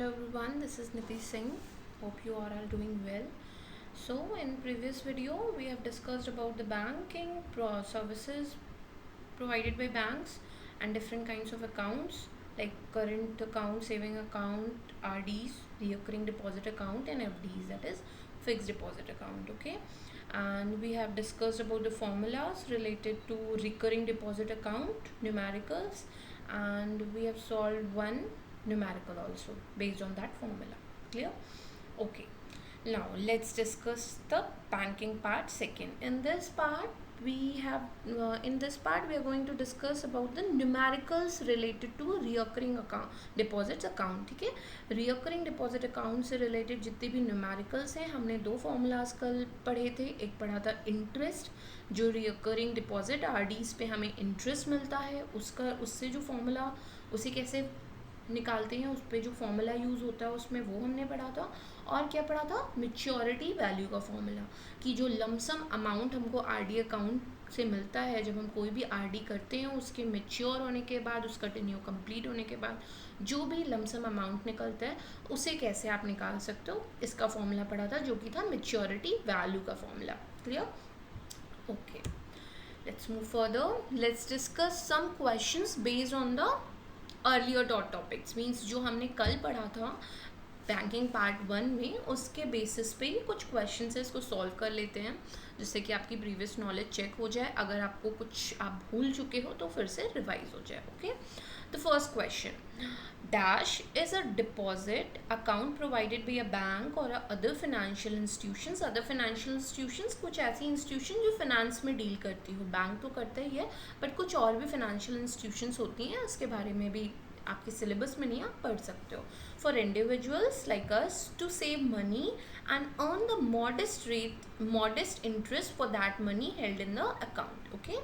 Hello everyone, this is Niti Singh. Hope you are all doing well. So in previous video we have discussed about the banking services provided by banks and different kinds of accounts like current account, saving account, RDs, recurring deposit account and FDs, that is fixed deposit account. Okay, and we have discussed about the formulas related to recurring deposit account, numericals, and we have solved one numerical also based on that formula. Clear? Okay, now let's discuss the banking part second. In this part we are going to discuss about the numericals related to recurring account deposits account. ठीक है, recurring deposit account से related जितने भी numericals हैं हमने दो formulas कल पढ़े थे. एक पढ़ा था इंटरेस्ट, जो रिकरिंग डिपॉजिट आरडीज पे हमें इंटरेस्ट मिलता है उससे जो फॉर्मूला उसे कैसे निकालते हैं, उस पर जो फॉर्मूला यूज़ होता है उसमें वो हमने पढ़ा था. और क्या पढ़ा था, मेच्योरिटी वैल्यू का फॉर्मूला, कि जो लमसम अमाउंट हमको आरडी अकाउंट से मिलता है जब हम कोई भी आरडी करते हैं उसके मेच्योर होने के बाद, उसका टेन्योर कंप्लीट होने के बाद जो भी लमसम अमाउंट निकलता है उसे कैसे आप निकाल सकते हो, इसका फॉर्मूला पढ़ा था जो कि था मेच्योरिटी वैल्यू का formula. Clear? Okay, let's move further. Let's discuss some questions based on the earlier topics. Means जो हमने कल पढ़ा था बैंकिंग पार्ट 1 में, उसके बेसिस पे ही कुछ क्वेश्चन है, इसको सॉल्व कर लेते हैं जिससे कि आपकी प्रीवियस नॉलेज चेक हो जाए. अगर आपको कुछ आप भूल चुके हो तो फिर से रिवाइज हो जाए. Okay, the first question, dash is a deposit account provided by a bank or other financial institutions. Other financial institutions कुछ ऐसी इंस्टीट्यूशन जो फाइनेंस में डील करती हो. बैंक तो करता ही है बट कुछ और भी फाइनेंशियल इंस्टीट्यूशंस होती हैं, उसके बारे में भी आपके सिलेबस में नहीं, आप पढ़ सकते हो. For individuals like us to save money and earn the modest interest for that money held in the account. Okay,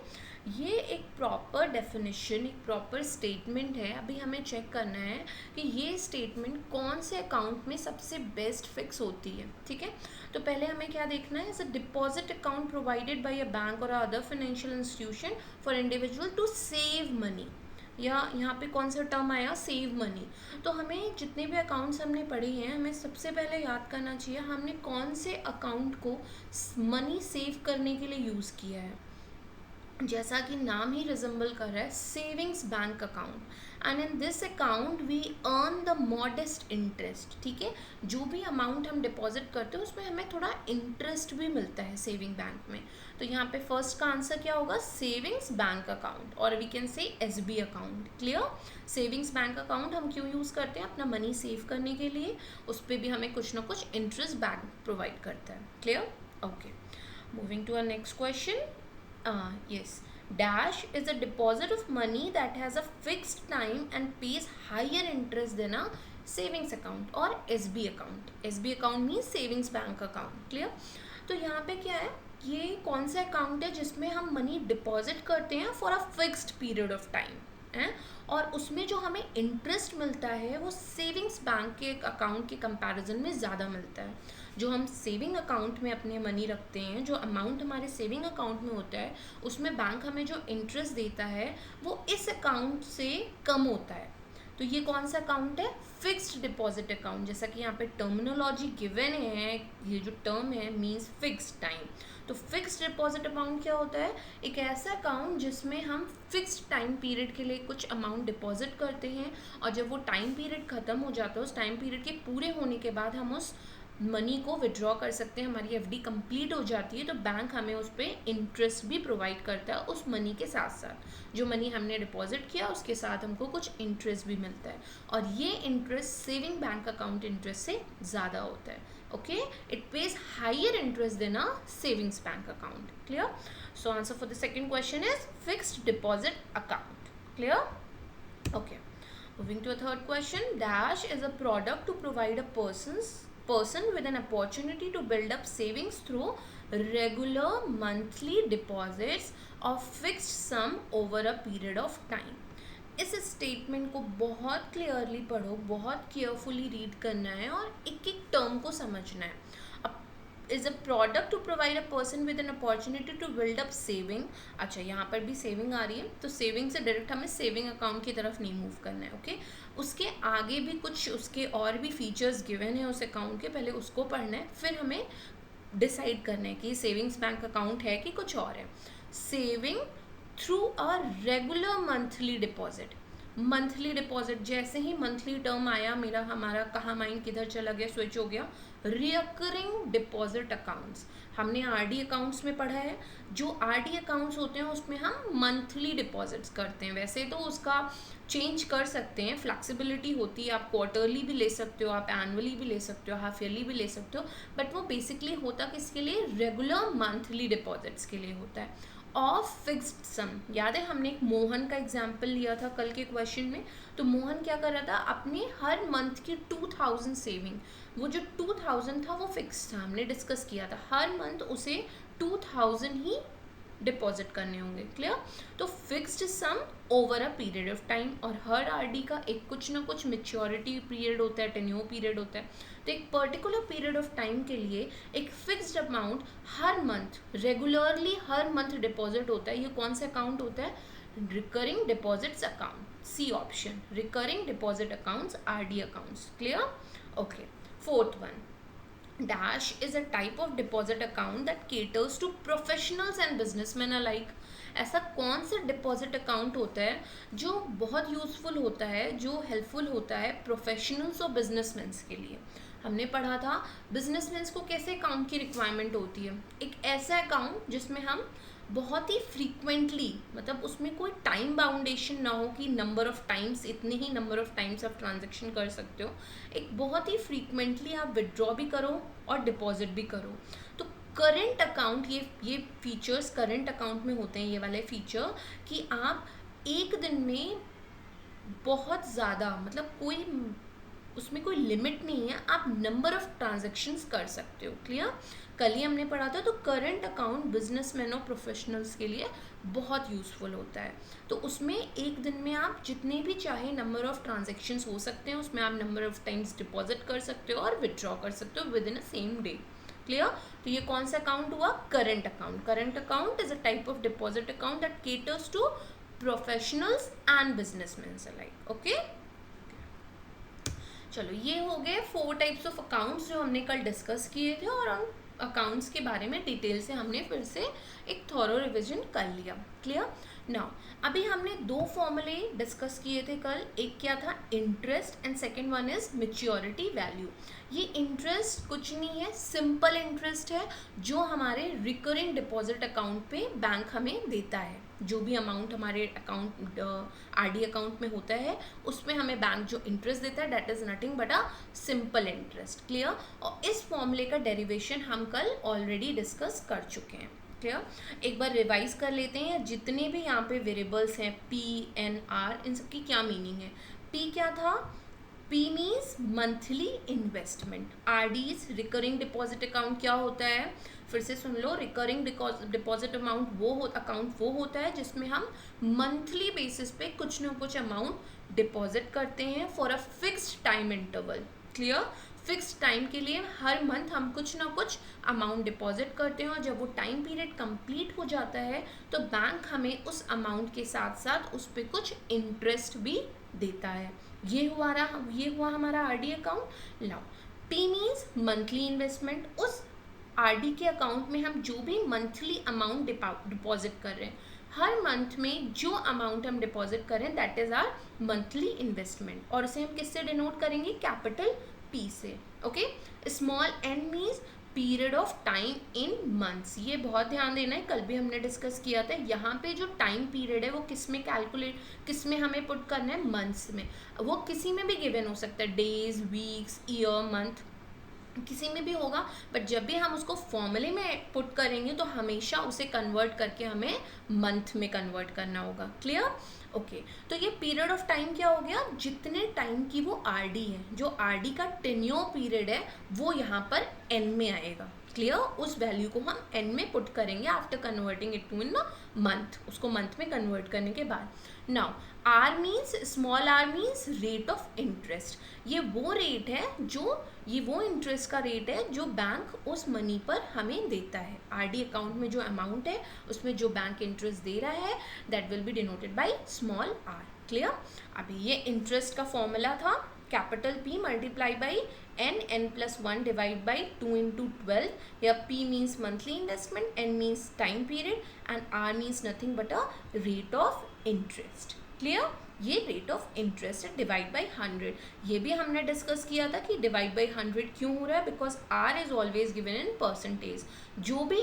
ये एक प्रॉपर डेफिनेशन, एक प्रॉपर स्टेटमेंट है. अभी हमें चेक करना है कि ये स्टेटमेंट कौन से अकाउंट में सबसे बेस्ट फिक्स होती है. ठीक है, तो पहले हमें क्या देखना है, is a deposit account provided by a bank or other financial institution for individual to save money. या यहाँ पे कौन सा टर्म आया, सेव मनी. तो हमें जितने भी अकाउंट्स हमने पढ़े हैं हमें सबसे पहले याद करना चाहिए हमने कौन से अकाउंट को मनी सेव करने के लिए यूज़ किया है. जैसा कि नाम ही रिजेंबल कर रहा है, savings bank account, and in this account we earn the modest interest. ठीक है, जो भी अमाउंट हम डिपॉजिट करते हैं उसमें हमें थोड़ा इंटरेस्ट भी मिलता है सेविंग बैंक में. तो यहाँ पे फर्स्ट का आंसर क्या होगा, सेविंग्स बैंक अकाउंट, और we can say SB account. Clear? Savings bank account हम क्यों यूज़ करते हैं, अपना मनी सेव करने के लिए. उस पर भी हमें कुछ ना कुछ इंटरेस्ट बैंक प्रोवाइड करता है. Clear? Okay, moving to a next question. Yes, dash is a deposit of money that has a fixed time and pays higher interest than a savings account or SB account. SB account means savings bank account. Clear? तो यहाँ पे क्या है, ये कौन सा account है जिसमें हम मनी डिपॉजिट करते हैं for a fixed period of time है, और उसमें जो हमें इंटरेस्ट मिलता है वो सेविंग्स बैंक के अकाउंट के कंपैरिजन में ज़्यादा मिलता है. जो हम सेविंग अकाउंट में अपने मनी रखते हैं, जो अमाउंट हमारे सेविंग अकाउंट में होता है उसमें बैंक हमें जो इंटरेस्ट देता है वो इस अकाउंट से कम होता है. तो ये कौन सा अकाउंट है, फिक्स्ड डिपॉजिट अकाउंट. जैसा कि यहाँ पे टर्मिनोलॉजी गिवन है, ये जो टर्म है मीन्स फिक्स्ड टाइम. तो फिक्स्ड डिपॉजिट अकाउंट क्या होता है, एक ऐसा अकाउंट जिसमें हम फिक्स्ड टाइम पीरियड के लिए कुछ अमाउंट डिपॉजिट करते हैं और जब वो टाइम पीरियड ख़त्म हो जाता है, उस टाइम पीरियड के पूरे होने के बाद हम उस मनी को विड्रॉ कर सकते हैं. हमारी एफडी कंप्लीट हो जाती है तो बैंक हमें उस पर इंटरेस्ट भी प्रोवाइड करता है. उस मनी के साथ साथ जो मनी हमने डिपॉजिट किया उसके साथ हमको कुछ इंटरेस्ट भी मिलता है, और ये interest saving bank account interest से ज़्यादा होता है. Okay, it pays higher interest than a savings bank account. Clear? So answer for the second question is fixed deposit account. Clear? Okay, moving to a third question. Dash is a product to provide a person with an opportunity to build up savings through regular monthly deposits of fixed sum over a period of time. इस statement को बहुत clearly पढ़ो, बहुत carefully read करना है और एक एक टर्म को समझना है. अब is a product to provide a person with an opportunity to build up saving. अच्छा, यहाँ पर भी सेविंग आ रही है, तो सेविंग से डायरेक्ट हमें सेविंग अकाउंट की तरफ नहीं मूव करना है। ओके, उसके आगे भी कुछ उसके और भी फीचर्स गिवन है उस अकाउंट के, पहले उसको पढ़ना है, फिर हमें डिसाइड करना है कि सेविंग्स बैंक अकाउंट है कि कुछ और है। Saving through a regular monthly deposit. Monthly deposit, जैसे ही मंथली टर्म आया मेरा, हमारा कहाँ माइंड किधर चला गया, स्विच हो गया, रिकरिंग डिपॉजिट अकाउंट्स। हमने आरडी अकाउंट्स में पढ़ा है, जो आरडी अकाउंट्स होते हैं उसमें हम मंथली डिपॉजिट्स करते हैं। वैसे तो उसका चेंज कर सकते हैं, फ्लेक्सिबिलिटी होती है, आप क्वार्टरली भी ले सकते हो, आप एनुअली भी ले सकते हो, हाफ ईयरली भी ले सकते हो, बट वो बेसिकली होता किसके लिए, रेगुलर मंथली डिपॉजिट्स के लिए होता है। ऑफ फिक्स्ड सम, याद है हमने एक मोहन का एग्जाम्पल लिया था कल के क्वेश्चन में, तो मोहन क्या कर रहा था, अपने हर मंथ की 2000 सेविंग, वो जो 2000 था वो फिक्स था, हमने डिस्कस किया था, हर मंथ उसे 2000 ही डिपॉजिट करने होंगे। क्लियर? तो fixed sum over a period of time, और हर आरडी का एक कुछ ना कुछ मेच्योरिटी पीरियड होता है, टेन्योर पीरियड होता है, तो एक पर्टिकुलर पीरियड ऑफ टाइम के लिए एक फिक्स्ड अमाउंट हर मंथ रेगुलरली हर मंथ डिपॉजिट होता है। ये कौन सा अकाउंट होता है, recurring deposits account, C option, recurring deposit accounts, RD accounts. Clear? Okay, fourth one, Dash is a type of deposit account that caters to professionals and businessmen alike। ऐसा कौन सा डिपॉजिट अकाउंट होता है जो बहुत useful होता है, जो हेल्पफुल होता है प्रोफेशनल्स और बिजनेसमैन्स के लिए। हमने पढ़ा था बिजनेसमैन्स को कैसे अकाउंट की रिक्वायरमेंट होती है, एक ऐसा अकाउंट जिसमें हम बहुत ही फ्रीक्वेंटली, मतलब उसमें कोई टाइम बाउंडेशन ना हो कि नंबर ऑफ टाइम्स, इतने ही नंबर ऑफ टाइम्स आप ट्रांजेक्शन कर सकते हो, एक बहुत ही फ्रीक्वेंटली आप विड्रॉ भी करो और डिपॉजिट भी करो। तो करेंट अकाउंट, ये फीचर्स करेंट अकाउंट में होते हैं, ये वाले फीचर, कि आप एक दिन में बहुत ज़्यादा, मतलब कोई उसमें कोई लिमिट नहीं है, आप नंबर ऑफ ट्रांजेक्शन्स कर सकते हो। क्लियर? कल ही हमने पढ़ा था, तो करंट अकाउंट बिजनेसमैन और प्रोफेशनल्स के लिए बहुत यूज़फुल होता है। तो उसमें एक दिन में आप जितने भी चाहे नंबर ऑफ ट्रांजेक्शन्स हो सकते हैं, उसमें आप नंबर ऑफ टाइम्स डिपॉजिट कर सकते हो और विड्रॉ कर सकते हो within a same day. Clear? तो ये कौन सा अकाउंट हुआ, current account. Current account is a type of deposit account that caters to professionals and businessmen alike. Okay, चलो ये हो गए 4 टाइप्स ऑफ अकाउंट्स जो हमने कल डिस्कस किए थे, और उन अकाउंट्स के बारे में डिटेल से हमने फिर से एक थॉरो रिवीजन कर लिया। क्लियर? नाउ अभी हमने 2 फॉर्मूले डिस्कस किए थे कल, एक क्या था, interest, and second one is maturity value. ये इंटरेस्ट कुछ नहीं है, सिंपल इंटरेस्ट है जो हमारे रिकरिंग डिपॉजिट अकाउंट पे बैंक हमें देता है। जो भी अमाउंट हमारे अकाउंट आरडी अकाउंट में होता है, उसमें हमें बैंक जो इंटरेस्ट देता है, that is nothing but a simple interest. Clear? और इस फॉर्मूले का डेरिवेशन हम कल ऑलरेडी डिस्कस कर चुके हैं। क्लियर? एक बार रिवाइज कर लेते हैं, जितने भी यहाँ पे वेरिएबल्स हैं पी एन आर, इन सब की क्या मीनिंग है। पी क्या था, P means monthly investment. RDs recurring deposit account क्या होता है, फिर से सुन लो, रिकरिंग डिपॉजिट अमाउंट वो होता है जिसमें हम मंथली बेसिस पे कुछ ना कुछ अमाउंट डिपॉजिट करते हैं for a fixed time interval. Clear? Fixed time के लिए हर मंथ हम कुछ ना कुछ अमाउंट डिपॉजिट करते हैं, और जब वो टाइम पीरियड कंप्लीट हो जाता है तो बैंक हमें उस अमाउंट के साथ साथ उस पर कुछ इंटरेस्ट भी देता है। ये हुआ हमारा RD account. Now P means monthly investment. उस आरडी के अकाउंट में हम जो भी मंथली अमाउंट डिपॉजिट कर रहे हैं, हर मंथ में जो अमाउंट हम डिपॉजिट कर रहे हैं, that is our monthly investment, और इसे हम किससे डिनोट करेंगे, कैपिटल पी से। Okay, small N means period of time in months. ये बहुत ध्यान देना है, कल भी हमने डिस्कस किया था। यहाँ पे जो टाइम पीरियड है वो किस में हमें पुट करना है, मंथ्स में। वो किसी में भी गिवन हो सकता है, डेज, वीक्स, ईयर, मंथ, किसी में भी होगा, बट जब भी हम उसको फॉर्मूले में पुट करेंगे तो हमेशा उसे कन्वर्ट करके हमें मंथ में कन्वर्ट करना होगा। क्लियर? ओके, तो ये पीरियड ऑफ टाइम क्या हो गया, जितने टाइम की वो आरडी है, जो आरडी का टेन्योर पीरियड है वो यहाँ पर एन में आएगा। क्लियर, उस वैल्यू को हम एन में पुट करेंगे after converting it to in month, उसको मंथ में कन्वर्ट करने के बाद. Now R means, small R means rate of interest. ये वो रेट है जो, ये वो इंटरेस्ट का रेट है जो बैंक उस मनी पर हमें देता है. आरडी अकाउंट में जो अमाउंट है उसमें जो बैंक इंटरेस्ट दे रहा है that will be denoted by small R. Clear. अभी ये इंटरेस्ट का फॉर्मूला था capital P multiply by n+1 divide by 2 into 12. या P means monthly investment, N means time period and R means nothing but a rate of interest. Clear. ये rate of interest है divide by 100. ये भी हमने discuss किया था कि divide by 100 क्यों हो रहा है, because R is always given in percentage. जो भी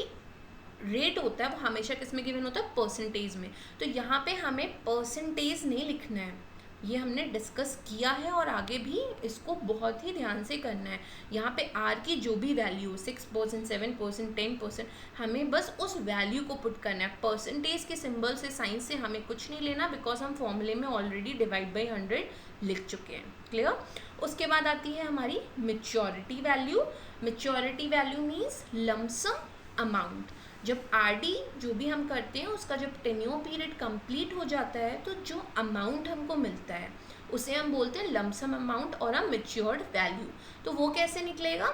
रेट होता है वो हमेशा किस में गिवन होता है, परसेंटेज में. तो यहाँ पे हमें परसेंटेज नहीं लिखना है, ये हमने डिस्कस किया है और आगे भी इसको बहुत ही ध्यान से करना है. यहाँ पे आर की जो भी वैल्यू 6%, 7%, 10%, हमें बस उस वैल्यू को पुट करना है. परसेंटेज के सिंबल से, साइन से हमें कुछ नहीं लेना, बिकॉज हम फॉर्मूले में ऑलरेडी डिवाइड बाई 100 लिख चुके हैं. क्लियर. उसके बाद आती है हमारी maturity value. Maturity value means lump sum amount. जब आरडी जो भी हम करते हैं उसका जब टेन्योर पीरियड कंप्लीट हो जाता है तो जो अमाउंट हमको मिलता है उसे हम बोलते हैं लमसम अमाउंट और अ मैच्योर्ड वैल्यू. तो वो कैसे निकलेगा,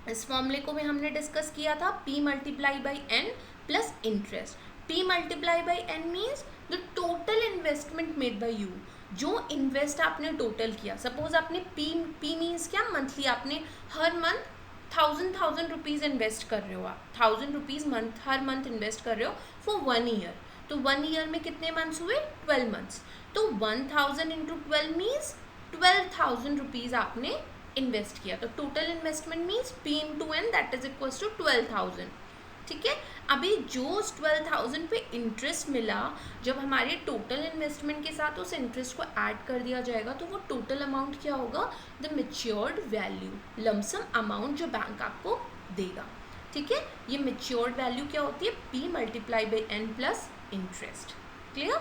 इस फॉर्मूले को भी हमने डिस्कस किया था, P multiply by N plus interest. P multiply by N means the total investment made by you. जो इन्वेस्ट आपने टोटल किया, सपोज आपने P मीन्स क्या, मंथली आपने हर मंथ 1000 रुपीज़ इन्वेस्ट कर रहे हो, आप 1000 रुपीज़ मंथ हर मंथ इन्वेस्ट कर रहे हो फॉर 1 ईयर. तो 1 ईयर में कितने मंथ्स हुए, 12 मंथ्स. तो 1000 इंटू 12 मीन्स 12,000 रुपीज़ आपने इन्वेस्ट किया. तो total investment means P into N that is equals to 12,000. ठीक है. अभी जो उस 12,000 पे इंटरेस्ट मिला, जब हमारे टोटल इन्वेस्टमेंट के साथ उस इंटरेस्ट को ऐड कर दिया जाएगा तो वो टोटल अमाउंट क्या होगा, the matured value, lump sum amount जो बैंक आपको देगा. ठीक है. ये मैच्योर्ड वैल्यू क्या होती है, P multiply by N plus interest. Clear.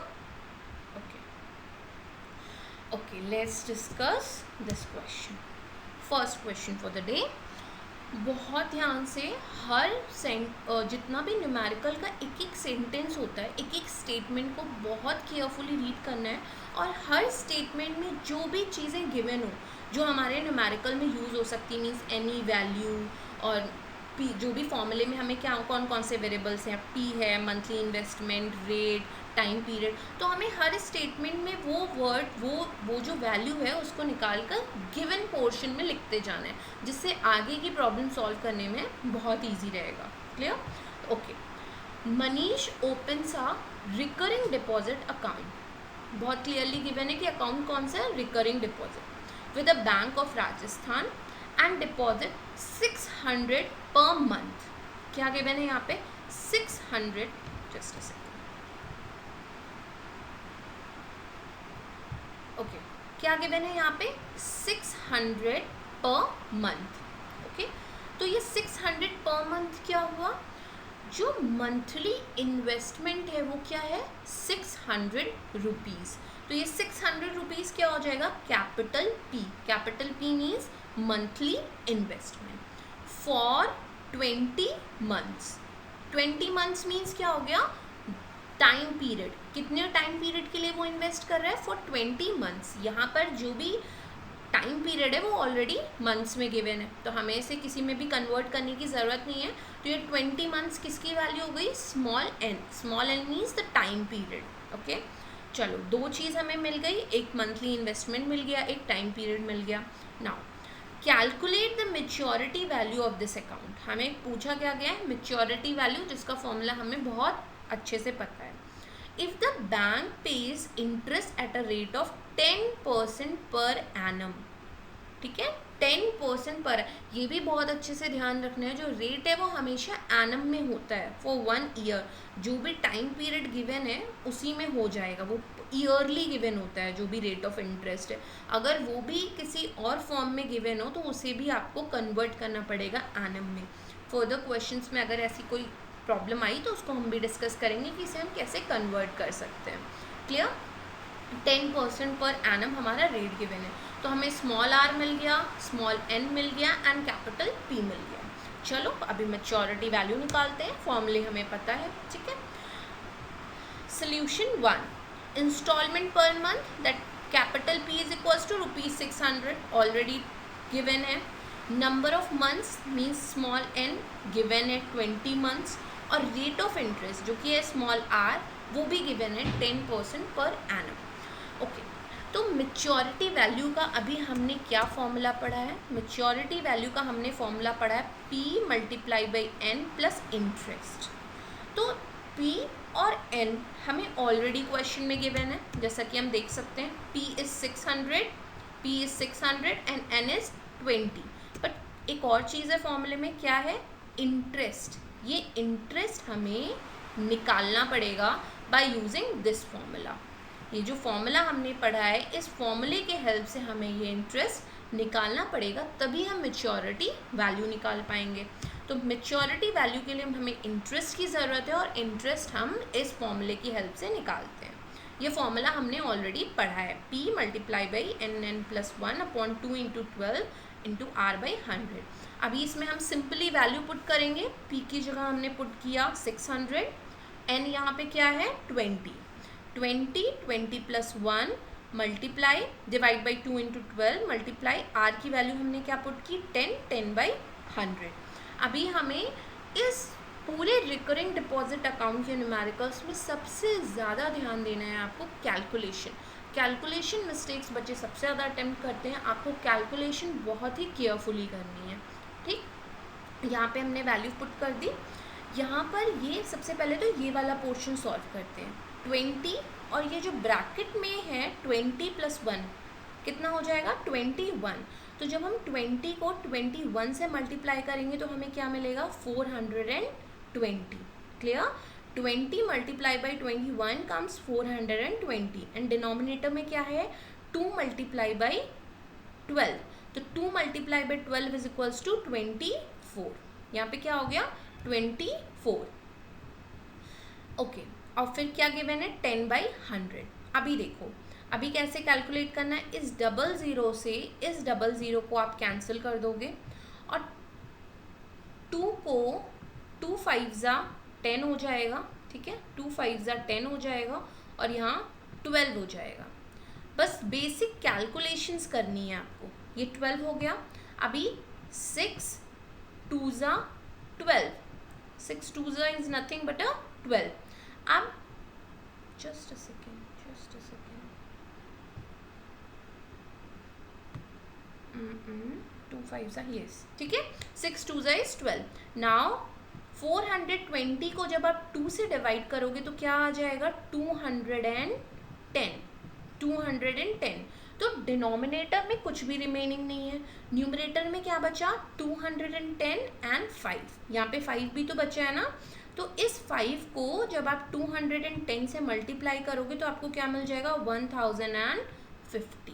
Okay okay, let's discuss this question. First question for the day. बहुत ध्यान से हर जितना भी न्यूमेरिकल का एक एक सेंटेंस होता है, एक एक स्टेटमेंट को बहुत केयरफुली रीड करना है. और हर स्टेटमेंट में जो भी चीज़ें गिवन हो जो हमारे न्यूमेरिकल में यूज़ हो सकती, मीन्स एनी वैल्यू और P, जो भी फॉर्मूले में हमें क्या कौन कौन से वेरिएबल्स हैं, P है, monthly investment, rate, time period, तो हमें हर स्टेटमेंट में वो वर्ड वो जो वैल्यू है उसको निकाल कर गिवन पोर्शन में लिखते जाना है, जिससे आगे की प्रॉब्लम सॉल्व करने में बहुत ईजी रहेगा. क्लियर. ओके. मनीष ओपन्स अ रिकरिंग डिपॉजिट अकाउंट. बहुत क्लियरली गिवन है कि अकाउंट कौन सा है, recurring deposit with a bank of Rajasthan and deposit 600 per month. क्या गिवन है यहाँ पे, 600. Just a second. ओके. क्या गिवन है यहाँ पे, 600 पर मंथ. ओके. तो ये 600 पर मंथ क्या हुआ, जो मंथली इन्वेस्टमेंट है वो क्या है, 600 रुपीज़. तो ये 600 रुपीज़ क्या हो जाएगा, capital P. Capital P means monthly investment for 20 months. 20 months means क्या हो गया, टाइम पीरियड. कितने टाइम पीरियड के लिए वो इन्वेस्ट कर रहा है, फॉर 20 मंथ्स. यहाँ पर जो भी टाइम पीरियड है वो ऑलरेडी मंथ्स में गिवन है, तो हमें इसे किसी में भी कन्वर्ट करने की ज़रूरत नहीं है. तो ये 20 मंथ्स किसकी वैल्यू हो गई, small n. Small N means the time period. Okay. चलो, दो चीज़ हमें मिल गई, एक मंथली इन्वेस्टमेंट मिल गया, एक टाइम पीरियड मिल गया. Now calculate the maturity value of this account. हमें पूछा क्या गया है, मेच्योरिटी वैल्यू, जिसका फॉर्मूला हमें बहुत अच्छे से पता है. If the bank page interest at a rate of 10% per annum. ठीक है, 10% पर. ये भी बहुत अच्छे से ध्यान रखना है, जो रेट है वो हमेशा एनम में होता है फॉर 1 ईयर. जो भी टाइम पीरियड गिवन है उसी में हो जाएगा, वो ईयरली गिवन होता है जो भी रेट ऑफ इंटरेस्ट है. अगर वो भी किसी और फॉर्म में गिवन हो तो उसे भी आपको कन्वर्ट करना पड़ेगा एनम में. फर्दर क्वेश्चंस में अगर ऐसी कोई प्रॉब्लम आई तो उसको हम भी डिस्कस करेंगे कि इसे हम कैसे कन्वर्ट कर सकते हैं. क्लियर. 10% पर एनम हमारा रेट गिवन है, तो हमें स्मॉल आर मिल गया, स्मॉल एन मिल गया एंड कैपिटल P मिल गया. चलो अभी मैच्योरिटी वैल्यू निकालते हैं, फॉर्मूले हमें पता है, ठीक है। Solution 1, instalment per month that capital P is equals to ₹600 already given है। Number of months means small n given है 20 मंथ्स, और रेट ऑफ इंटरेस्ट जो कि है स्मॉल r वो भी गिवन है 10% पर एनम। ओके, तो मैच्योरिटी वैल्यू का अभी हमने क्या फॉर्मूला पढ़ा है? मैच्योरिटी वैल्यू का हमने फॉर्मूला पढ़ा है P × n प्लस इंटरेस्ट। तो P और n हमें ऑलरेडी क्वेश्चन में गिवन है, जैसा कि हम देख सकते हैं P is 600 and n is 20। But एक और चीज़ है फॉर्मूले में, क्या है? इंटरेस्ट। ये इंटरेस्ट हमें निकालना पड़ेगा बाय यूजिंग दिस फॉर्मूला। ये जो फॉर्मूला हमने पढ़ा है, इस फॉर्मूले के हेल्प से हमें ये इंटरेस्ट निकालना पड़ेगा, तभी हम मैच्योरिटी वैल्यू निकाल पाएंगे। तो मैच्योरिटी वैल्यू के लिए हमें इंटरेस्ट की ज़रूरत है, और इंटरेस्ट हम इस फॉर्मूले की हेल्प से निकालते हैं। ये फॉर्मूला हमने ऑलरेडी पढ़ा है, P × n + 1/2 × 12 × r/100। अभी इसमें हम सिंपली वैल्यू पुट करेंगे। P की जगह हमने पुट किया 600, n यहाँ पे क्या है 20 + 1 multiply divide by 2 × 12 multiply r की वैल्यू हमने क्या पुट की 10/100। अभी हमें इस पूरे रिकरिंग डिपॉजिट अकाउंट के न्यूमेरिकल्स में सबसे ज़्यादा ध्यान देना है आपको कैलकुलेशन मिस्टेक्स बच्चे सबसे ज़्यादा अटेम्प्ट करते हैं। आपको कैलकुलेशन बहुत ही केयरफुली करनी है, ठीक। यहाँ पे हमने वैल्यू पुट कर दी। यहाँ पर ये सबसे पहले तो ये वाला पोर्शन सॉल्व करते हैं। 20 और ये जो ब्रैकेट में है 20 + 1 कितना हो जाएगा 21। तो जब हम 20 को 21 से मल्टीप्लाई करेंगे तो हमें क्या मिलेगा 420। क्लियर? 20 × 21 कम्स 420 एंड डिनोमिनेटर में क्या है 2 × 12। तो 2 × 12 इज इक्वल्स टू 24। यहाँ पे क्या हो गया 24। ओके, और फिर क्या गिवन है 10/100। अभी देखो अभी कैसे कैलकुलेट करना है। इस 00 से इस 00 को आप कैंसिल कर दोगे, और 2 को 2 5 10 हो जाएगा, ठीक है। 2 5 10 हो जाएगा, और यहाँ 12 हो जाएगा। बस बेसिक कैलकुलेशंस करनी है आपको। ये 12 हो गया। अभी 6 2 12, 6 2 इज नथिंग बट 12। अब just a second 2 5 yes, ठीक है। 6 2 is 12। नाउ 420 को जब आप 2 से डिवाइड करोगे तो क्या आ जाएगा 210। तो डिनोमिनेटर में कुछ भी रिमेनिंग नहीं है। न्यूमरेटर में क्या बचा 210 एंड 5। यहाँ पे 5 भी तो बचा है ना। तो इस 5 को जब आप 210 से मल्टीप्लाई करोगे तो आपको क्या मिल जाएगा 1050।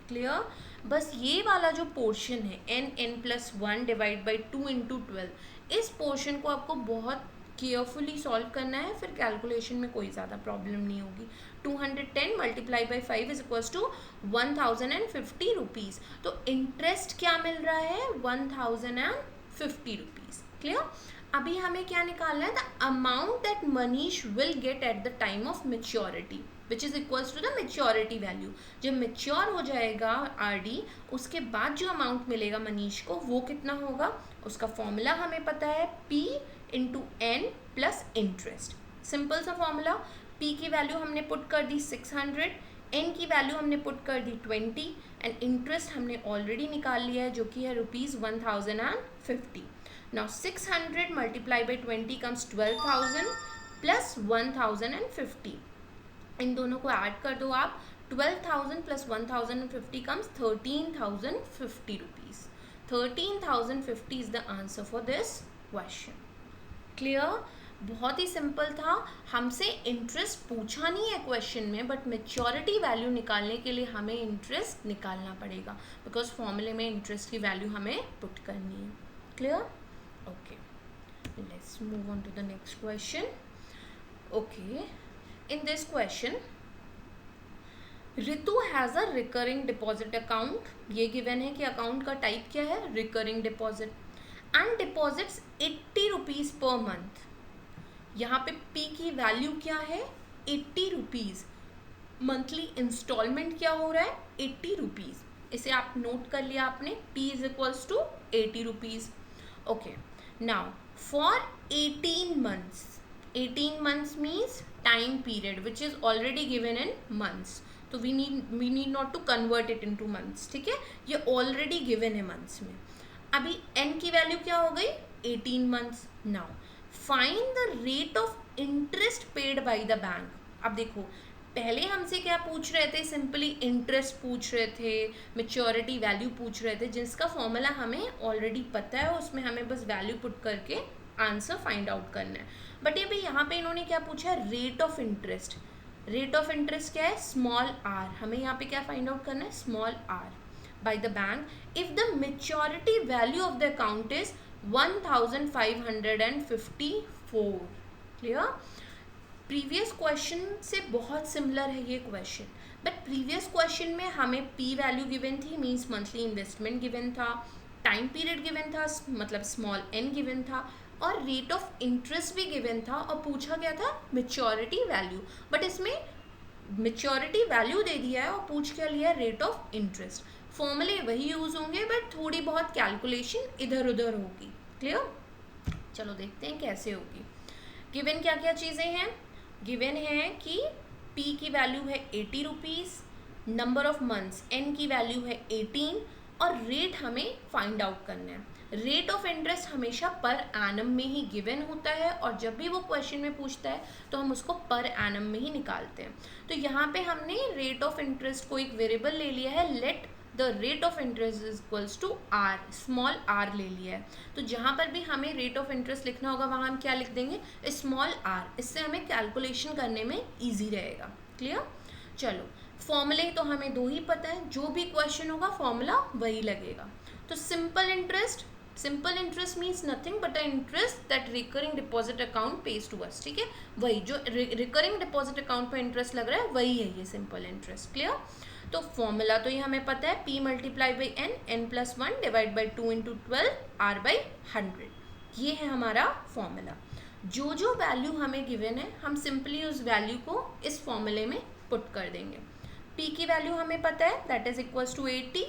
क्लियर? बस ये वाला जो पोर्शन है n + 1 डिवाइड बाई 2 × 12, इस पोर्शन को आपको बहुत केयरफुली सॉल्व करना है, फिर कैलकुलेशन में कोई ज़्यादा प्रॉब्लम नहीं होगी। 210 × 5 इज इक्वल्स टू 1050 रुपीज़। तो इंटरेस्ट क्या मिल रहा है 1050 रुपीज़। क्लियर? अभी हमें क्या निकालना है the amount that Manish will get at the time of maturity which is equals to the maturity value. जब मेच्योर हो जाएगा आरडी, उसके बाद जो अमाउंट मिलेगा मनीष को वो कितना होगा, उसका फॉर्मूला हमें पता है P × n plus interest. Simple सा फॉर्मूला। P की वैल्यू हमने पुट कर दी 600, n की वैल्यू हमने पुट कर दी 20 एंड इंटरेस्ट हमने ऑलरेडी निकाल लिया है जो कि है ₹1050। Now 600 multiplied by 20 comes 12,000 plus 1050। इन दोनों को ऐड कर दो आप। 12,000 plus 1050 comes 13,050 rupees। 13,050 is the answer for this question। Clear? बहुत ही सिंपल था। हमसे इंटरेस्ट पूछा नहीं है क्वेश्चन में, बट मेच्योरिटी वैल्यू निकालने के लिए हमें इंटरेस्ट निकालना पड़ेगा, बिकॉज फॉर्मूले में इंटरेस्ट की वैल्यू हमें पुट करनी है। Clear? Okay, let's move on to the next question। Okay, in this question Ritu has a recurring deposit account। ये given है कि अकाउंट का टाइप क्या है recurring deposit. And deposits 80 rupees per month. यहाँ पे P की वैल्यू क्या है, 80 रुपीज़। मंथली इंस्टॉलमेंट क्या हो रहा है, 80 रुपीज़। इसे आप नोट कर लिया आपने, P is equals to 80 rupees. Okay, now for 18 months, 18 months means time period which is already given in months, तो we need not to convert it into months, ठीक है, ये already given है months में। अभी n की value क्या हो गई, 18 months। Now find the rate of interest paid by the bank. अब देखो, पहले हमसे क्या पूछ रहे थे, सिंपली इंटरेस्ट पूछ रहे थे, मेच्योरिटी वैल्यू पूछ रहे थे, जिसका फॉर्मूला हमें ऑलरेडी पता है, उसमें हमें बस वैल्यू पुट करके आंसर फाइंड आउट करना है। बट ये भी यहाँ पे इन्होंने क्या पूछा है, rate of interest. Rate of interest क्या है, स्मॉल आर। हमें यहाँ पे क्या फाइंड आउट करना है, small r by the bank if the maturity value of the account is 1554। Clear. Previous question से बहुत सिमिलर है ये क्वेश्चन, बट प्रीवियस क्वेश्चन में हमें पी वैल्यू गिवन थी, मींस मंथली इन्वेस्टमेंट गिवन था, टाइम पीरियड गिवन था, मतलब स्मॉल एन गिवन था, और रेट ऑफ इंटरेस्ट भी गिवन था, और पूछा गया था मेच्योरिटी वैल्यू। बट इसमें मेच्योरिटी वैल्यू दे दिया है और पूछ क्या लिया है, रेट ऑफ इंटरेस्ट। फॉर्मूले वही यूज होंगे, बट थोड़ी बहुत कैलकुलेशन इधर उधर होगी। क्लियर, चलो देखते हैं कैसे होगी। गिवन क्या क्या चीज़ें हैं, गिवन है कि P की वैल्यू है 80 rupees, number of months N की वैल्यू है 18, और रेट हमें फाइंड आउट करना है। रेट ऑफ इंटरेस्ट हमेशा पर एनम में ही गिवन होता है, और जब भी वो क्वेश्चन में पूछता है तो हम उसको पर एनम में ही निकालते हैं। तो यहाँ पे हमने रेट ऑफ इंटरेस्ट को एक वेरिएबल ले लिया है, let the rate of interest is equals to r, small r ले लिया है। तो जहाँ पर भी हमें रेट ऑफ इंटरेस्ट लिखना होगा वहाँ हम क्या लिख देंगे, स्मॉल आर। इससे हमें कैलकुलेशन करने में ईजी रहेगा। क्लियर, चलो फॉर्मूले तो हमें दो ही पता है, जो भी क्वेश्चन होगा फॉर्मूला वही लगेगा। तो simple interest, simple interest means nothing but a interest that recurring deposit account pays to us. ठीक है, वही जो रिकरिंग डिपॉजिट अकाउंट पर इंटरेस्ट लग रहा है वही है ये सिंपल इंटरेस्ट। क्लियर, तो फॉर्मूला तो ये हमें पता है, P multiply by n, n plus 1 divide by 2 into 12 r by 100। ये है हमारा फॉर्मूला। जो जो वैल्यू हमें गिवन है हम सिंपली उस वैल्यू को इस फॉर्मूले में पुट कर देंगे। P की वैल्यू हमें पता है, दैट इज इक्वल्स टू 80,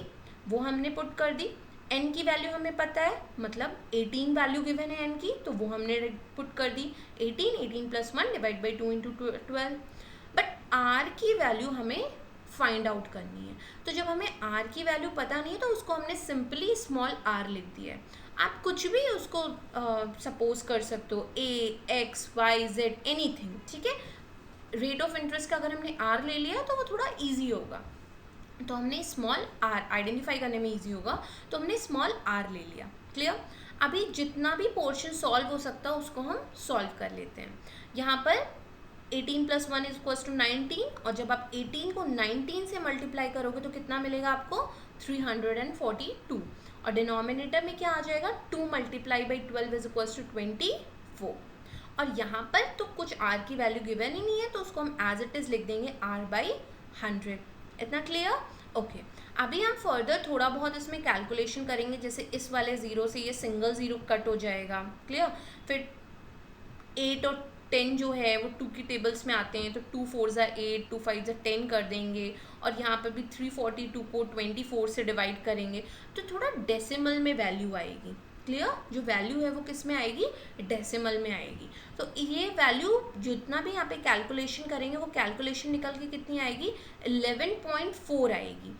वो हमने पुट कर दी। N की वैल्यू हमें पता है, मतलब 18 वैल्यू गिवन है N की, तो वो हमने पुट कर दी 18 plus 1 divide by 2 into 12। But R की वैल्यू हमें फाइंड आउट करनी है। तो जब हमें R की वैल्यू पता नहीं है तो उसको हमने सिंपली स्मॉल r लिख दिया है। आप कुछ भी उसको सपोज कर सकते हो, A, X, Y, Z, anything. ठीक है, रेट ऑफ इंटरेस्ट का अगर हमने R ले लिया तो वो थोड़ा ईजी होगा, तो हमने स्मॉल r आइडेंटिफाई करने में ईजी होगा, तो हमने स्मॉल r ले लिया। क्लियर, अभी जितना भी पोर्शन सॉल्व हो सकता है उसको हम सॉल्व कर लेते हैं। यहाँ पर 18 प्लस 1 इज इक्वल्स टू 19, और जब आप 18 को 19 से मल्टीप्लाई करोगे तो कितना मिलेगा आपको, 342, और डिनोमिनेटर में क्या आ जाएगा, 2 multiply by 12 is equals to 24। और यहाँ पर तो कुछ r की वैल्यू गिवन ही नहीं है, तो उसको हम एज इट इज लिख देंगे r बाई 100। इतना क्लियर, ओके। अभी हम फर्दर थोड़ा बहुत इसमें कैलकुलेशन करेंगे, जैसे इस वाले ज़ीरो से ये सिंगल ज़ीरो कट हो जाएगा। क्लियर, फिर 8 और 10 जो है वो 2 की टेबल्स में आते हैं, तो 2 4 ज़ा 8, 2 5 ज़ा 10 कर देंगे, और यहाँ पर भी 342 को 24 से डिवाइड करेंगे, तो थोड़ा डेसिमल में वैल्यू आएगी। क्लियर, जो वैल्यू है वो किस में आएगी, डेसिमल में आएगी। तो ये वैल्यू जितना भी यहाँ पे कैलकुलेशन करेंगे वो कैलकुलेशन निकल के कितनी आएगी, 11.4 आएगी।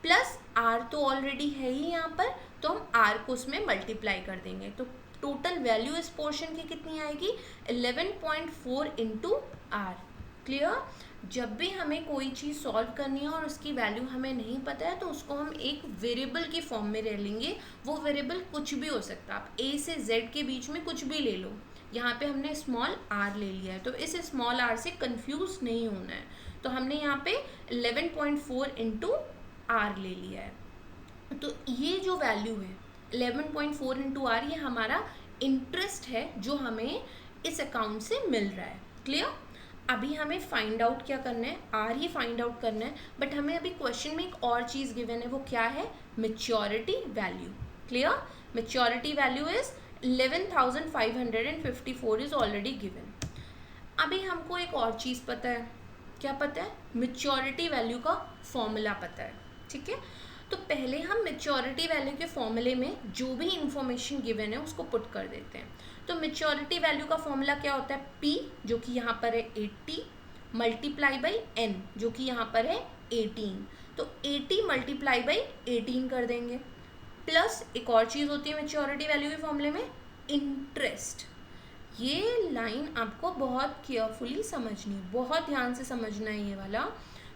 प्लस r तो ऑलरेडी है ही यहाँ पर, तो हम r को उसमें मल्टीप्लाई कर देंगे, तो टोटल वैल्यू इस पोर्शन की कितनी आएगी, 11.4 इंटू आर। क्लियर, जब भी हमें कोई चीज़ सॉल्व करनी है और उसकी वैल्यू हमें नहीं पता है तो उसको हम एक वेरिएबल की फॉर्म में ले लेंगे। वो वेरिएबल कुछ भी हो सकता है, आप a से z के बीच में कुछ भी ले लो। यहाँ पे हमने स्मॉल r ले लिया है, तो इस स्मॉल r से कंफ्यूज नहीं होना है, तो हमने यहाँ पे 11.4 इंटू आर ले लिया है। तो ये जो वैल्यू है 11.4 इंटू आर, ये हमारा इंटरेस्ट है जो हमें इस अकाउंट से मिल रहा है। क्लियर, अभी हमें फाइंड आउट क्या करना है, आर ही फाइंड आउट करना है, बट हमें अभी क्वेश्चन में एक और चीज़ गिवन है, वो क्या है, maturity value. Clear, maturity value is 11,554 is already given. अभी हमको एक और चीज़ पता है, क्या पता है? मेच्योरिटी वैल्यू का फॉर्मूला पता है, ठीक है। तो पहले हम मेच्योरिटी वैल्यू के फॉर्मूले में जो भी इंफॉर्मेशन गिवन है उसको पुट कर देते हैं। तो मेच्योरिटी वैल्यू का फॉर्मूला क्या होता है? P जो कि यहाँ पर है 80 मल्टीप्लाई बाई N जो कि यहाँ पर है 18। तो 80 मल्टीप्लाई बाई 18 कर देंगे, प्लस एक और चीज़ होती है मेच्योरिटी वैल्यू के फॉर्मूले में, इंटरेस्ट। ये लाइन आपको बहुत केयरफुली समझनी है, बहुत ध्यान से समझना है ये वाला।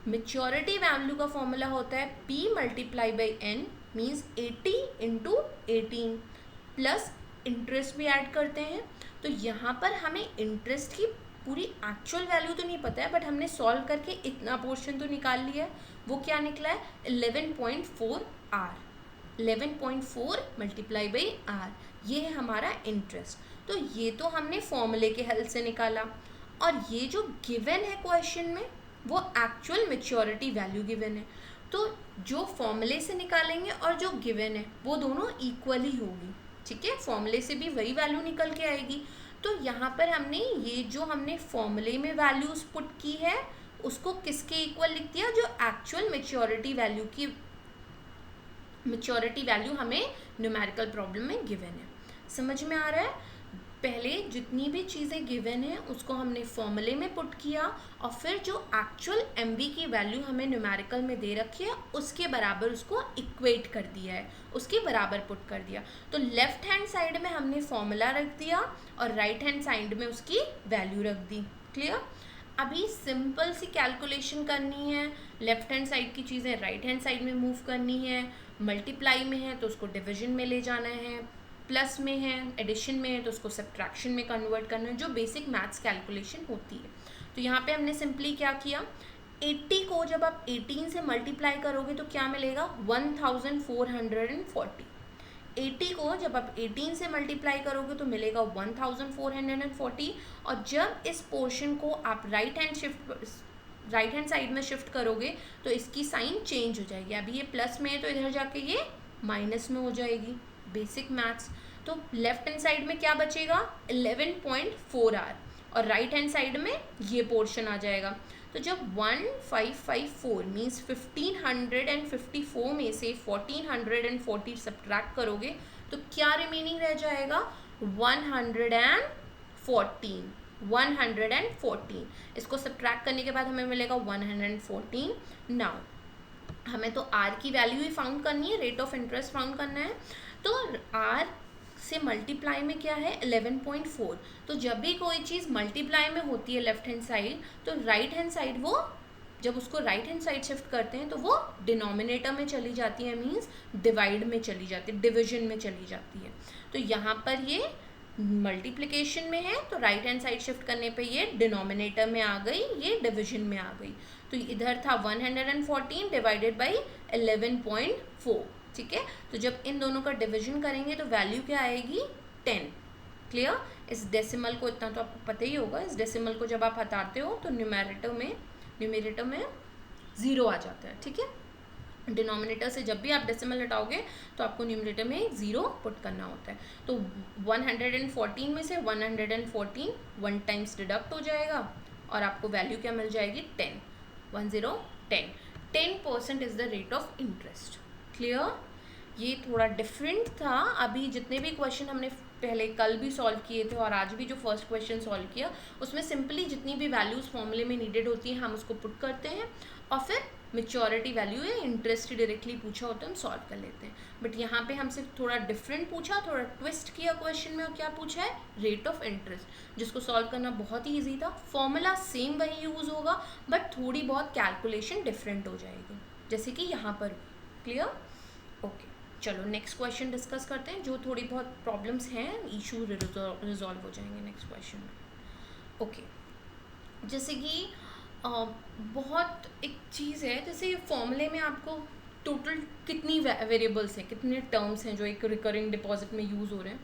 मेच्योरिटी वैल्यू का फॉर्मूला होता है P multiply by N means 80 into 18 plus interest भी ऐड करते हैं। तो यहाँ पर हमें इंटरेस्ट की पूरी एक्चुअल वैल्यू तो नहीं पता है, बट हमने सॉल्व करके इतना पोर्शन तो निकाल लिया है। वो क्या निकला है? 11.4 R। 11.4 मल्टीप्लाई बाई R, ये है हमारा इंटरेस्ट। तो ये तो हमने फॉर्मूले के हेल्प से निकाला, और ये जो गिवन है क्वेश्चन में वो एक्चुअल मेच्योरिटी वैल्यू गिवन है। तो जो फॉर्मूले से निकालेंगे और जो गिवन है वो दोनों इक्वली होगी, ठीक है। फॉर्मूले से भी वही वैल्यू निकल के आएगी। तो यहाँ पर हमने ये जो हमने फॉर्मूले में वैल्यूज पुट की है उसको किसके इक्वल लिख दिया? जो एक्चुअल मेच्योरिटी वैल्यू की मेच्योरिटी वैल्यू हमें न्यूमेरिकल प्रॉब्लम में गिवन है। समझ में आ रहा है? पहले जितनी भी चीज़ें गिवन है उसको हमने फॉर्मूले में पुट किया, और फिर जो एक्चुअल MV की वैल्यू हमें न्यूमेरिकल में दे रखी है उसके बराबर उसको इक्वेट कर दिया है, उसके बराबर पुट कर दिया। तो लेफ्ट हैंड साइड में हमने फॉर्मूला रख दिया और राइट हैंड साइड में उसकी वैल्यू रख दी। क्लियर? अभी सिंपल सी कैलकुलेशन करनी है, लेफ्ट हैंड साइड की चीज़ें राइट हैंड साइड में मूव करनी है। मल्टीप्लाई में है तो उसको डिविजन में ले जाना है, प्लस में है एडिशन में है तो उसको सब्ट्रैक्शन में कन्वर्ट करना है, जो बेसिक मैथ्स कैलकुलेशन होती है। तो यहाँ पे हमने सिंपली क्या किया, 80 को जब आप 18 से मल्टीप्लाई करोगे तो क्या मिलेगा? 1440। 80 को जब आप 18 से मल्टीप्लाई करोगे तो मिलेगा 1440। और जब इस पोर्शन को आप राइट हैंड साइड में शिफ्ट करोगे तो इसकी साइन चेंज हो जाएगी। अभी ये प्लस में है तो इधर जाके ये माइनस में हो जाएगी। Basic maths. तो लेफ्ट हैंड साइड में क्या बचेगा? 11.4 R, और राइट हैंड साइड में ये पोर्शन आ जाएगा। तो जब 1554 मीन्स 1554 में से 1440 सब्ट्रैक्ट करोगे तो क्या रिमेनिंग रह जाएगा? 114। इसको सब्ट्रैक्ट करने के बाद हमें मिलेगा 114। नाउ हमें तो R की वैल्यू ही फाउंड करनी है, रेट ऑफ इंटरेस्ट फाउंड करना है। तो R से मल्टीप्लाई में क्या है? 11.4। तो जब भी कोई चीज़ मल्टीप्लाई में होती है लेफ्ट हैंड साइड, तो राइट हैंड साइड वो जब उसको राइट हैंड साइड शिफ्ट करते हैं तो वो डिनोमिनेटर में चली जाती है, मींस डिवाइड में चली जाती है, डिवीजन में चली जाती है। तो यहाँ पर ये मल्टीप्लिकेशन में है तो राइट हैंड साइड शिफ्ट करने पे ये डिनोमिनेटर में आ गई, ये डिवीजन में आ गई। तो इधर था 114 डिवाइडेड बाई 11.4, ठीक है। तो जब इन दोनों का डिवीजन करेंगे तो वैल्यू क्या आएगी? 10। क्लियर? इस डेसिमल को इतना तो आपको पता ही होगा, इस डेसिमल को जब आप हटाते हो तो न्यूमेरेटर में 0 आ जाता है, ठीक है। डिनोमिनेटर से जब भी आप डेसिमल हटाओगे तो आपको न्यूमरेटर में 0 पुट करना होता है। तो 114 में से 114 1 टाइम्स डिडक्ट हो जाएगा और आपको वैल्यू क्या मिल जाएगी? 10। 10% is the rate of interest. Clear? ये थोड़ा डिफरेंट था। अभी जितने भी क्वेश्चन हमने पहले कल भी सॉल्व किए थे और आज भी जो फर्स्ट क्वेश्चन सॉल्व किया उसमें सिंपली जितनी भी वैल्यूज़ फॉर्मूले में नीडेड होती हैं हम उसको पुट करते हैं और फिर मेच्योरिटी वैल्यू या इंटरेस्ट डायरेक्टली पूछा होता है हम सॉल्व कर लेते हैं। बट यहाँ पे हमसे थोड़ा डिफरेंट पूछा, थोड़ा ट्विस्ट किया क्वेश्चन में, और क्या पूछा है? रेट ऑफ इंटरेस्ट, जिसको सॉल्व करना बहुत ही ईजी था। फॉर्मूला सेम वही यूज़ होगा बट थोड़ी बहुत कैलकुलेशन डिफरेंट हो जाएगी, जैसे कि यहाँ पर। क्लियर? ओके, चलो नेक्स्ट क्वेश्चन डिस्कस करते हैं। जो थोड़ी बहुत प्रॉब्लम्स हैं इशू रिजॉल्व हो जाएंगे नेक्स्ट क्वेश्चन में। ओके, जैसे कि बहुत एक चीज़ है, जैसे फॉर्मूले में आपको टोटल कितनी वेरिएबल्स हैं, कितने टर्म्स हैं जो एक रिकरिंग डिपॉजिट में यूज़ हो रहे हैं।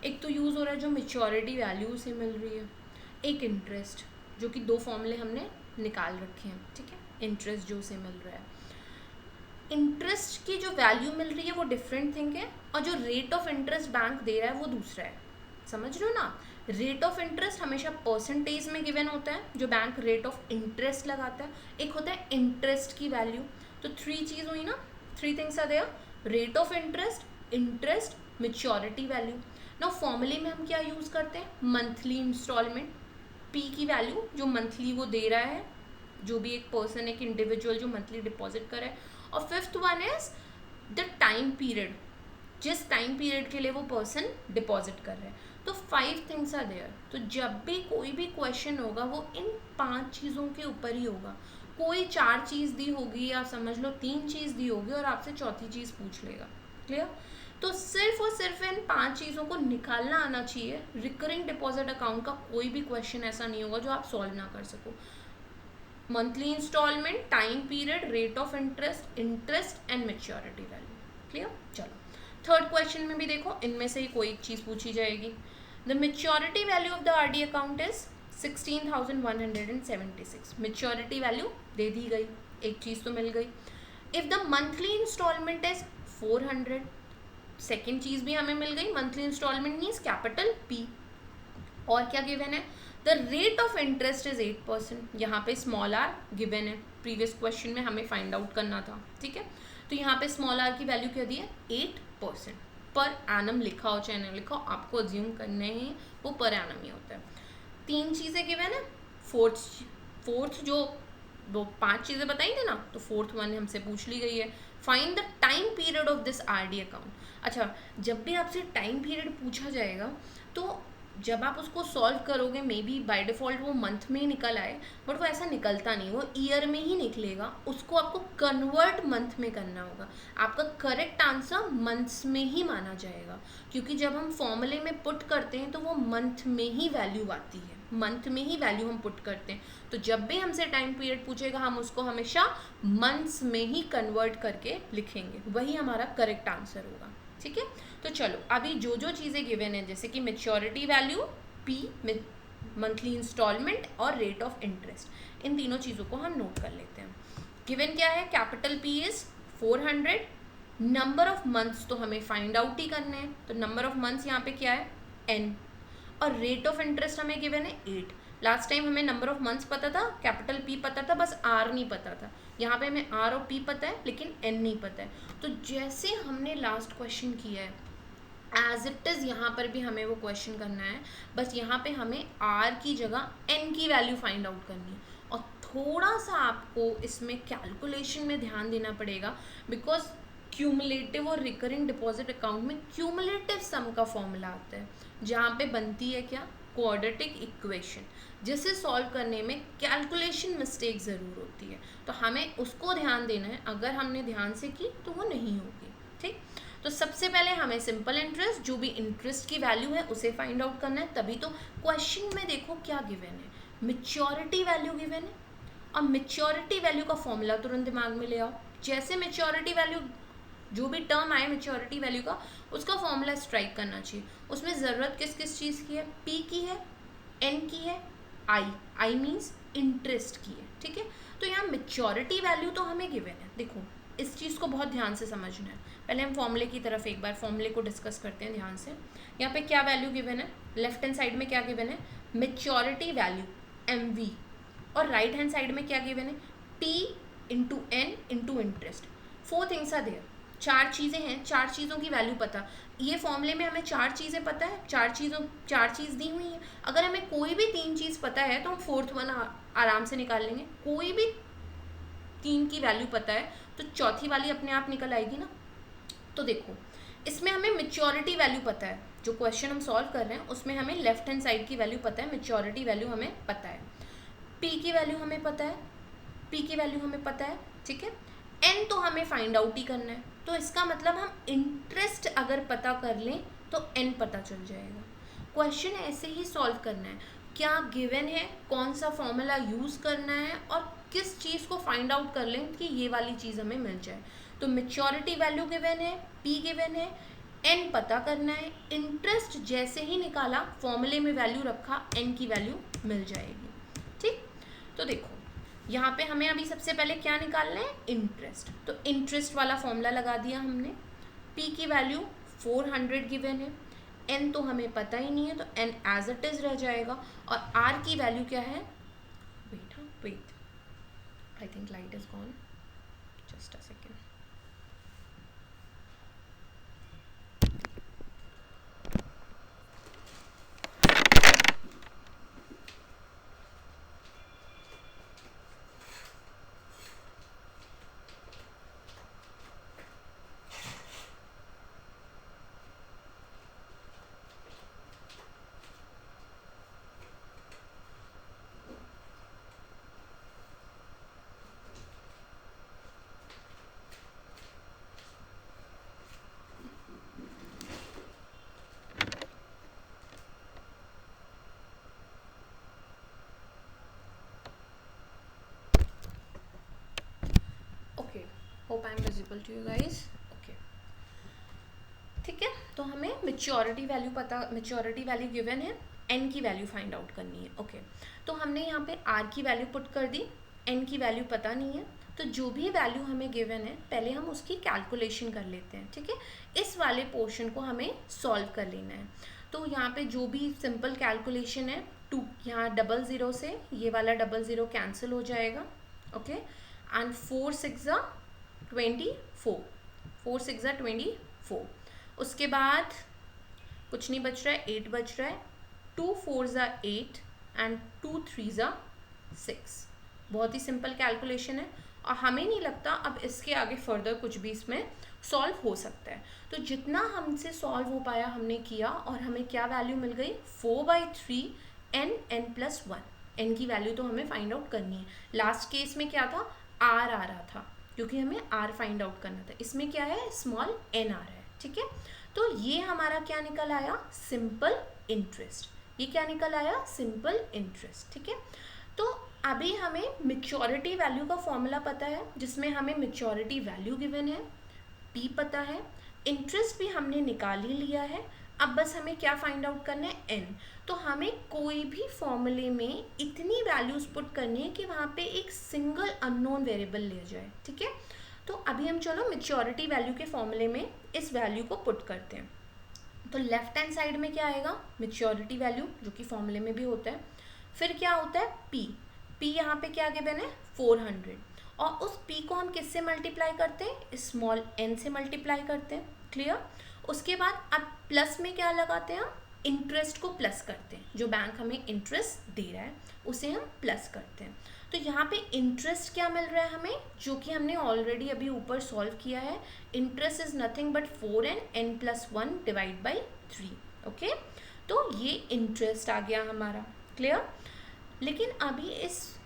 एक तो यूज़ हो रहा है जो मेच्योरिटी वैल्यू से मिल रही है, एक इंटरेस्ट, जो कि दो फॉर्मूले हमने निकाल रखे हैं, ठीक है। इंटरेस्ट जो से मिल रहा है, इंटरेस्ट की जो वैल्यू मिल रही है वो डिफरेंट थिंग है, और जो रेट ऑफ इंटरेस्ट बैंक दे रहा है वो दूसरा है। समझ रहे हो ना? रेट ऑफ इंटरेस्ट हमेशा परसेंटेज में गिवन होता है, जो बैंक रेट ऑफ इंटरेस्ट लगाता है। एक होता है इंटरेस्ट की वैल्यू। तो 3 चीज़ हुई ना, 3 things are there, rate of interest, interest, maturity value. Now फॉर्मूले में हम क्या यूज़ करते हैं? मंथली इंस्टॉलमेंट, पी की वैल्यू जो मंथली वो दे रहा है, जो भी एक पर्सन, एक इंडिविजुअल जो मंथली डिपॉजिट करे। और 5th one is the time period, जिस टाइम पीरियड के लिए वो पर्सन डिपॉजिट कर रहे हैं। तो 5 थिंग्स आर देयर। तो जब भी कोई भी क्वेश्चन होगा वो इन 5 चीज़ों के ऊपर ही होगा। कोई 4 चीज़ दी होगी या समझ लो 3 चीज़ दी होगी और आपसे चौथी चीज़ पूछ लेगा। क्लियर? तो सिर्फ और सिर्फ इन 5 चीज़ों को निकालना आना चाहिए। रिकरिंग डिपॉजिट अकाउंट का कोई भी क्वेश्चन ऐसा नहीं होगा जो आप सॉल्व ना कर सको। Monthly installment, time period, rate of interest, interest and maturity value. Clear? चलो थर्ड क्वेश्चन में भी देखो, इनमें से ही कोई एक चीज़ पूछी जाएगी। The maturity value of the RD account is 16,176। Maturity value दे दी गई, एक चीज़ तो मिल गई। If the monthly instalment is 400, second चीज़ भी हमें मिल गई। Monthly instalment means capital P. और क्या गिवन है? The rate of interest is 8%। यहाँ पे स्मॉल आर गिवन है, प्रीवियस क्वेश्चन में हमें फाइंड आउट करना था। ठीक है, तो यहाँ पे स्मॉल आर की वैल्यू क्या दी है? 8%। पर एनम लिखा हो चाहे नहीं लिखा हो, आपको अज्यूम करने ही वो पर एनम ही होता है। 3 चीज़ें गिवन है। फोर्थ जो वो 5 चीज़ें बताई थी ना, तो 4th वन हमसे पूछ ली गई है। Find the time period of this RD account. अच्छा, जब भी आपसे टाइम पीरियड पूछा जाएगा तो जब आप उसको सॉल्व करोगे, मे बी बाय डिफ़ॉल्ट वो मंथ में ही निकल आए, बट वो ऐसा निकलता नहीं, वो ईयर में ही निकलेगा। उसको आपको कन्वर्ट मंथ में करना होगा। आपका करेक्ट आंसर मंथ्स में ही माना जाएगा, क्योंकि जब हम फॉर्मूले में पुट करते हैं तो वो मंथ में ही वैल्यू आती है, मंथ में ही वैल्यू हम पुट करते हैं। तो जब भी हमसे टाइम पीरियड पूछेगा हम उसको हमेशा मंथ्स में ही कन्वर्ट करके लिखेंगे, वही हमारा करेक्ट आंसर होगा। ठीक है, तो चलो अभी जो जो चीज़ें गिवन है, जैसे कि maturity value, p, monthly installment और रेट ऑफ इंटरेस्ट, इन तीनों चीज़ों को हम नोट कर लेते हैं। गिवन क्या है? Capital P is 400। Number of months तो हमें फाइंड आउट ही करने हैं, तो नंबर ऑफ मंथ्स यहाँ पे क्या है? n। और रेट ऑफ इंटरेस्ट हमें गिवन है 8। लास्ट टाइम हमें नंबर ऑफ मंथ्स पता था, कैपिटल पी पता था, बस आर नहीं पता था। यहाँ पे हमें आर और पी पता है लेकिन एन नहीं पता है। तो जैसे हमने लास्ट क्वेश्चन किया है एज इट इज़ यहाँ पर भी हमें वो क्वेश्चन करना है, बस यहाँ पे हमें आर की जगह एन की वैल्यू फाइंड आउट करनी है। और थोड़ा सा आपको इसमें कैलकुलेशन में ध्यान देना पड़ेगा, बिकॉज क्यूमुलेटिव और रिकरिंग डिपॉजिट अकाउंट में क्यूमुलेटिव सम का फॉर्मूला आता है, जहाँ पे बनती है क्या? क्वाड्रेटिक इक्वेशन, जिसे सॉल्व करने में कैलकुलेशन मिस्टेक ज़रूर होती है। तो हमें उसको ध्यान देना है, अगर हमने ध्यान से की तो वो नहीं होगी। ठीक, तो सबसे पहले हमें सिंपल इंटरेस्ट, जो भी इंटरेस्ट की वैल्यू है उसे फाइंड आउट करना है। तभी तो क्वेश्चन में देखो क्या गिवन है, मैच्योरिटी वैल्यू गिवन है। और मैच्योरिटी वैल्यू का फॉर्मूला तुरंत दिमाग में ले आओ। जैसे मैच्योरिटी वैल्यू, जो भी टर्म आए मैच्योरिटी वैल्यू का, उसका फॉर्मूला स्ट्राइक करना चाहिए। उसमें ज़रूरत किस किस चीज़ की है? पी की है, एन की है, आई मीन्स इंटरेस्ट की है। ठीक है, तो यहाँ मैच्योरिटी वैल्यू तो हमें गिवन है। देखो इस चीज़ को बहुत ध्यान से समझना है। पहले हम फॉर्मूले की तरफ एक बार फॉर्मूले को डिस्कस करते हैं ध्यान से। यहाँ पे क्या वैल्यू गिवन है? लेफ्ट हैंड साइड में क्या गिवन है? Maturity value MV। और राइट हैंड साइड में क्या गिवन है? P into n into interest. 4 things are there, 4 चीज़ें हैं, 4 चीज़ों की वैल्यू पता। ये फॉर्मूले में हमें 4 चीज़ें पता है, 4 चीज़ दी हुई है। अगर हमें कोई भी 3 चीज़ पता है तो हम 4th वन आराम से निकाल लेंगे। कोई भी 3 की वैल्यू पता है तो चौथी वाली अपने आप निकल आएगी ना। तो देखो इसमें हमें मैच्योरिटी वैल्यू पता है, जो क्वेश्चन हम सॉल्व कर रहे हैं उसमें हमें लेफ्ट हैंड साइड की वैल्यू पता है, मैच्योरिटी वैल्यू हमें पता है, पी की वैल्यू हमें पता है, पी की वैल्यू हमें पता है। ठीक है, एन तो हमें फाइंड आउट ही करना है। तो इसका मतलब हम इंटरेस्ट अगर पता कर लें तो एन पता चल जाएगा। क्वेश्चन ऐसे ही सॉल्व करना है, क्या गिवन है, कौन सा फॉर्मूला यूज़ करना है और किस चीज़ को फाइंड आउट कर लें कि ये वाली चीज़ हमें मिल जाए। तो मैच्योरिटी वैल्यू गिवन है, पी गिवन है, एन पता करना है, इंटरेस्ट जैसे ही निकाला फॉर्मूले में वैल्यू रखा, एन की वैल्यू मिल जाएगी। ठीक, तो देखो यहाँ पे हमें अभी सबसे पहले क्या निकालना है, इंटरेस्ट। तो इंटरेस्ट वाला फॉर्मूला लगा दिया हमने। पी की वैल्यू 400 गिवन है, एन तो हमें पता ही नहीं है तो एन एज इट इज रह जाएगा, और आर की वैल्यू क्या है, wait I think light is gone, just a second. Okay, hope I am visible to you guys. Okay, ठीक है, तो हमें मेच्योरिटी वैल्यू गिवन है, एन की वैल्यू फाइंड आउट करनी है। ओके, तो हमने यहाँ पे आर की वैल्यू पुट कर दी, एन की वैल्यू पता नहीं है, तो जो भी वैल्यू हमें गिवन है पहले हम उसकी कैलकुलेशन कर लेते हैं। ठीक है, इस वाले पोर्शन को हमें सॉल्व कर लेना है। तो यहाँ पे जो भी सिंपल कैलकुलेशन है, 2 यहाँ 00 से ये वाला 00 कैंसिल हो जाएगा। ओके, एंड 4 6 24, 4 6 24, उसके बाद कुछ नहीं बच रहा है, 8 बच रहा है, 2 4 8 एंड 2 3 6। बहुत ही सिंपल कैलकुलेशन है और हमें नहीं लगता अब इसके आगे फर्दर कुछ भी इसमें सॉल्व हो सकता है। तो जितना हमसे सॉल्व हो पाया हमने किया, और हमें क्या वैल्यू मिल गई, 4/3 n+1। n की वैल्यू तो हमें फाइंड आउट करनी है। लास्ट केस में क्या था, r आ रहा था क्योंकि हमें r फाइंड आउट करना था। इसमें क्या है, स्मॉल n आ रहा है। ठीक है, तो ये हमारा क्या निकल आया, सिंपल इंटरेस्ट। ये क्या निकल आया, सिंपल इंटरेस्ट। ठीक है, तो अभी हमें मेच्योरिटी वैल्यू का फॉर्मूला पता है, जिसमें हमें मेच्योरिटी वैल्यू गिवन है, पी पता है, इंटरेस्ट भी हमने निकाल ही लिया है। अब बस हमें क्या फाइंड आउट करना है, एन। तो हमें कोई भी फॉर्मूले में इतनी वैल्यूज पुट करनी है कि वहाँ पे एक सिंगल अननोन वेरिएबल ले जाए। ठीक है, तो अभी हम चलो मेच्योरिटी वैल्यू के फॉर्मूले में इस वैल्यू को पुट करते हैं। तो लेफ्ट हैंड साइड में क्या आएगा, मेच्योरिटी वैल्यू, जो कि फॉर्मूले में भी होता है। फिर क्या होता है, पी। पी यहाँ पे क्या गिवन है, 400, और उस p को हम किससे मल्टीप्लाई करते हैं, स्मॉल n से मल्टीप्लाई करते हैं। क्लियर, उसके बाद अब प्लस में क्या लगाते हैं, हम इंटरेस्ट को प्लस करते हैं। जो बैंक हमें इंटरेस्ट दे रहा है उसे हम प्लस करते हैं। तो यहाँ पे इंटरेस्ट क्या मिल रहा है हमें, जो कि हमने ऑलरेडी अभी ऊपर सॉल्व किया है। Interest is nothing but 4n+1 divide by 3। Okay, तो ये इंटरेस्ट आ गया हमारा। क्लियर, लेकिन अभी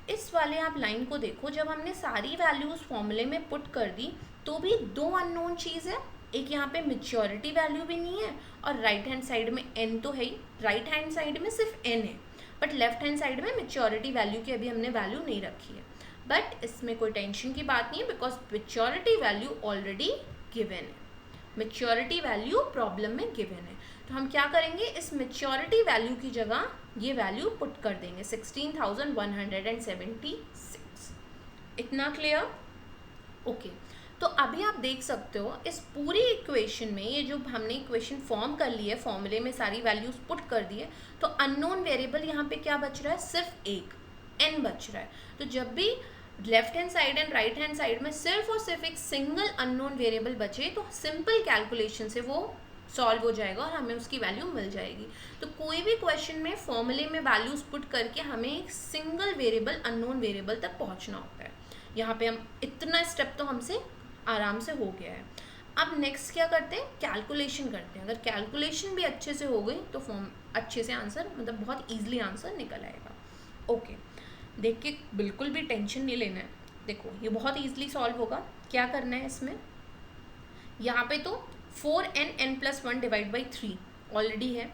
इस वाले आप लाइन को देखो, जब हमने सारी वैल्यूज फॉर्मूले में पुट कर दी तो भी दो अननोन चीज़ है। एक यहाँ पे मेच्योरिटी वैल्यू भी नहीं है, और राइट हैंड साइड में n तो है ही। राइट हैंड साइड में सिर्फ n है, बट लेफ्ट हैंड साइड में मेच्योरिटी वैल्यू की अभी हमने वैल्यू नहीं रखी है। बट इसमें कोई टेंशन की बात नहीं है, because maturity value already given है। मेच्योरिटी वैल्यू प्रॉब्लम में गिवन है, तो हम क्या करेंगे, इस मेच्योरिटी वैल्यू की जगह ये वैल्यू पुट कर देंगे, 16,176। इतना क्लियर। ओके, तो अभी आप देख सकते हो इस पूरी इक्वेशन में, ये जो हमने इक्वेशन फॉर्म कर ली है, फॉर्मूले में सारी वैल्यूज पुट कर दी है, तो अननोन वेरिएबल यहाँ पे क्या बच रहा है, सिर्फ एक n बच रहा है। तो जब भी left hand side and right hand side में सिर्फ और सिर्फ एक सिंगल अननोन वेरिएबल बचे, तो सिंपल कैलकुलेशन से वो सॉल्व हो जाएगा और हमें उसकी वैल्यू मिल जाएगी। तो कोई भी क्वेश्चन में फॉर्मूले में वैल्यूज पुट करके हमें एक सिंगल वेरिएबल अननोन वेरिएबल तक पहुंचना होता है। यहाँ पे हम इतना स्टेप तो हमसे आराम से हो गया है। अब नेक्स्ट क्या करते हैं, कैलकुलेशन करते हैं। अगर कैलकुलेशन भी अच्छे से हो गई तो फॉर्म अच्छे से आंसर, मतलब बहुत ईजिली आंसर निकल आएगा। ओके, देख के बिल्कुल भी टेंशन नहीं लेना है। देखो ये बहुत ईजिली सॉल्व होगा। क्या करना है इसमें, यहाँ पे तो 4n+1 डिवाइड बाई 3 ऑलरेडी है।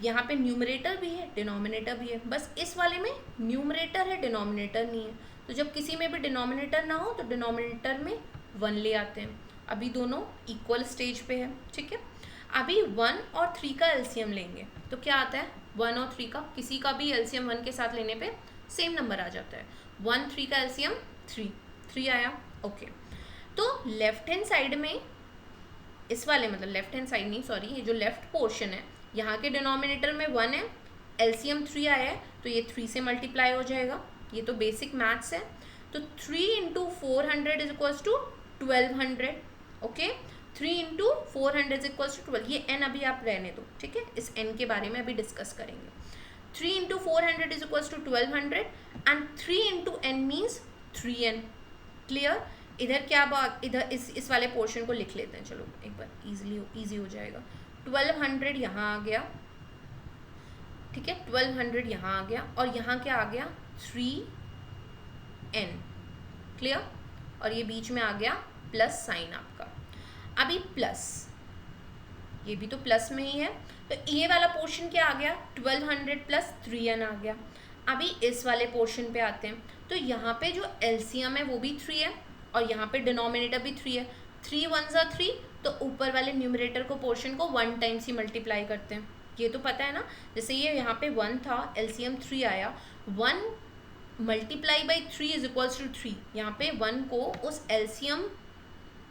यहाँ पे न्यूमरेटर भी है, डिनोमिनेटर भी है। बस इस वाले में न्यूमरेटर है, डिनोमिनेटर नहीं है। तो जब किसी में भी डिनोमिनेटर ना हो तो डिनोमिनेटर में 1 ले आते हैं। अभी दोनों इक्वल स्टेज पे है। ठीक है, अभी 1 और 3 का एलसीएम लेंगे तो क्या आता है, 1 और 3 का किसी का भी एलसीएम 1 के साथ लेने पे सेम नंबर आ जाता है। 1 3 का एलसीएम 3 आया। ओके, तो लेफ्ट हैंड साइड में इस वाले मतलब लेफ्ट हैंड साइड नहीं सॉरी, ये जो लेफ्ट पोर्शन है यहाँ के डिनोमिनेटर में 1 है, एलसीएम 3 आया है, तो ये 3 से मल्टीप्लाई हो जाएगा। ये तो बेसिक मैथ्स है। तो 3 into 400 is equals to 1200। Okay, 3 into 400 is equals to 12। ये n अभी आप रहने दो, ठीक है, इस n के बारे में अभी डिस्कस करेंगे। 3 into 400 is equals to 1200 and 3 into n means 3n। Clear? इधर क्या बात, इधर इस वाले पोर्शन को लिख लेते हैं, चलो एक बार इजी हो जाएगा। 1200 यहाँ आ गया, ठीक है, 1200 यहाँ आ गया और यहाँ क्या आ गया 3n। क्लियर? और ये बीच में आ गया प्लस साइन आपका। अभी प्लस, ये भी तो प्लस में ही है, तो ये वाला पोर्शन क्या आ गया 1200 प्लस 3n आ गया। अभी इस वाले पोर्शन पे आते हैं, तो यहाँ पे जो एलसीएम है वो भी 3 है और यहाँ पे डिनोमिनेटर भी 3 है। 3 1 ज़ा 3, तो ऊपर वाले न्यूमरेटर को पोर्शन को 1 टाइम्स ही मल्टीप्लाई करते हैं, ये तो पता है ना। जैसे ये यहाँ पे 1 था, एलसीएम 3 आया, 1 multiply by 3 is equals to 3। यहाँ पे 1 को उस एलसीएम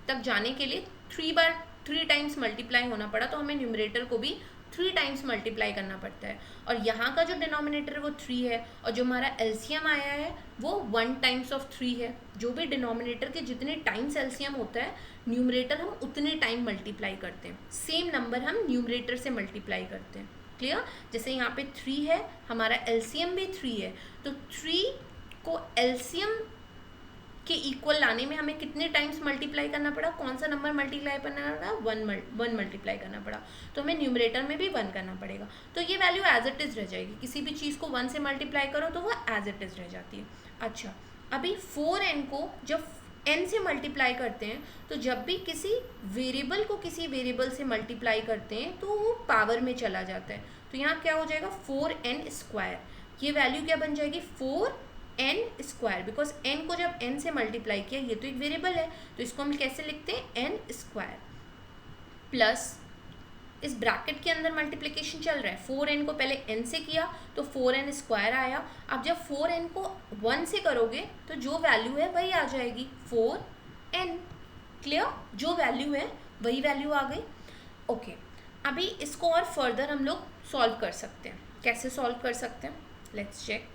तक जाने के लिए 3 टाइम्स मल्टीप्लाई होना पड़ा, तो हमें न्यूमरेटर को भी 3 टाइम्स मल्टीप्लाई करना पड़ता है। और यहाँ का जो डिनोमिनेटर वो 3 है और जो हमारा एलसीएम आया है वो 1 टाइम्स ऑफ 3 है। जो भी डिनोमिनेटर के जितने टाइम्स एलसीएम होता है, न्यूमरेटर हम उतने टाइम मल्टीप्लाई करते हैं। सेम नंबर हम न्यूमरेटर से मल्टीप्लाई करते हैं। क्लियर? जैसे यहाँ पे 3 है, हमारा एलसीएम भी 3 है, तो 3 को एलसीएम के इक्वल लाने में हमें कितने टाइम्स मल्टीप्लाई करना पड़ा, कौन सा नंबर मल्टीप्लाई करना पड़ा, 1 मल्टीप्लाई करना पड़ा, तो हमें न्यूमरेटर में भी 1 करना पड़ेगा। तो ये वैल्यू एज इट इज़ रह जाएगी। किसी भी चीज़ को 1 से मल्टीप्लाई करो तो वो एज इट इज़ रह जाती है। अच्छा, अभी 4n को जब n से मल्टीप्लाई करते हैं, तो जब भी किसी वेरिएबल को किसी वेरिएबल से मल्टीप्लाई करते हैं तो वो पावर में चला जाता है। तो यहाँ क्या हो जाएगा 4n स्क्वायर। ये वैल्यू क्या बन जाएगी 4n स्क्वायर, बिकॉज n को जब n से मल्टीप्लाई किया, ये तो एक वेरिएबल है, तो इसको हम कैसे लिखते हैं n स्क्वायर प्लस इस ब्रैकेट के अंदर मल्टीप्लिकेशन चल रहा है। 4n को पहले n से किया तो 4n स्क्वायर आया। अब जब 4n को 1 से करोगे तो जो वैल्यू है वही आ जाएगी 4n। क्लियर? जो वैल्यू है वही वैल्यू आ गई। ओके, अभी इसको और फर्दर हम लोग सॉल्व कर सकते हैं। कैसे सॉल्व कर सकते हैं, लेट्स चेक।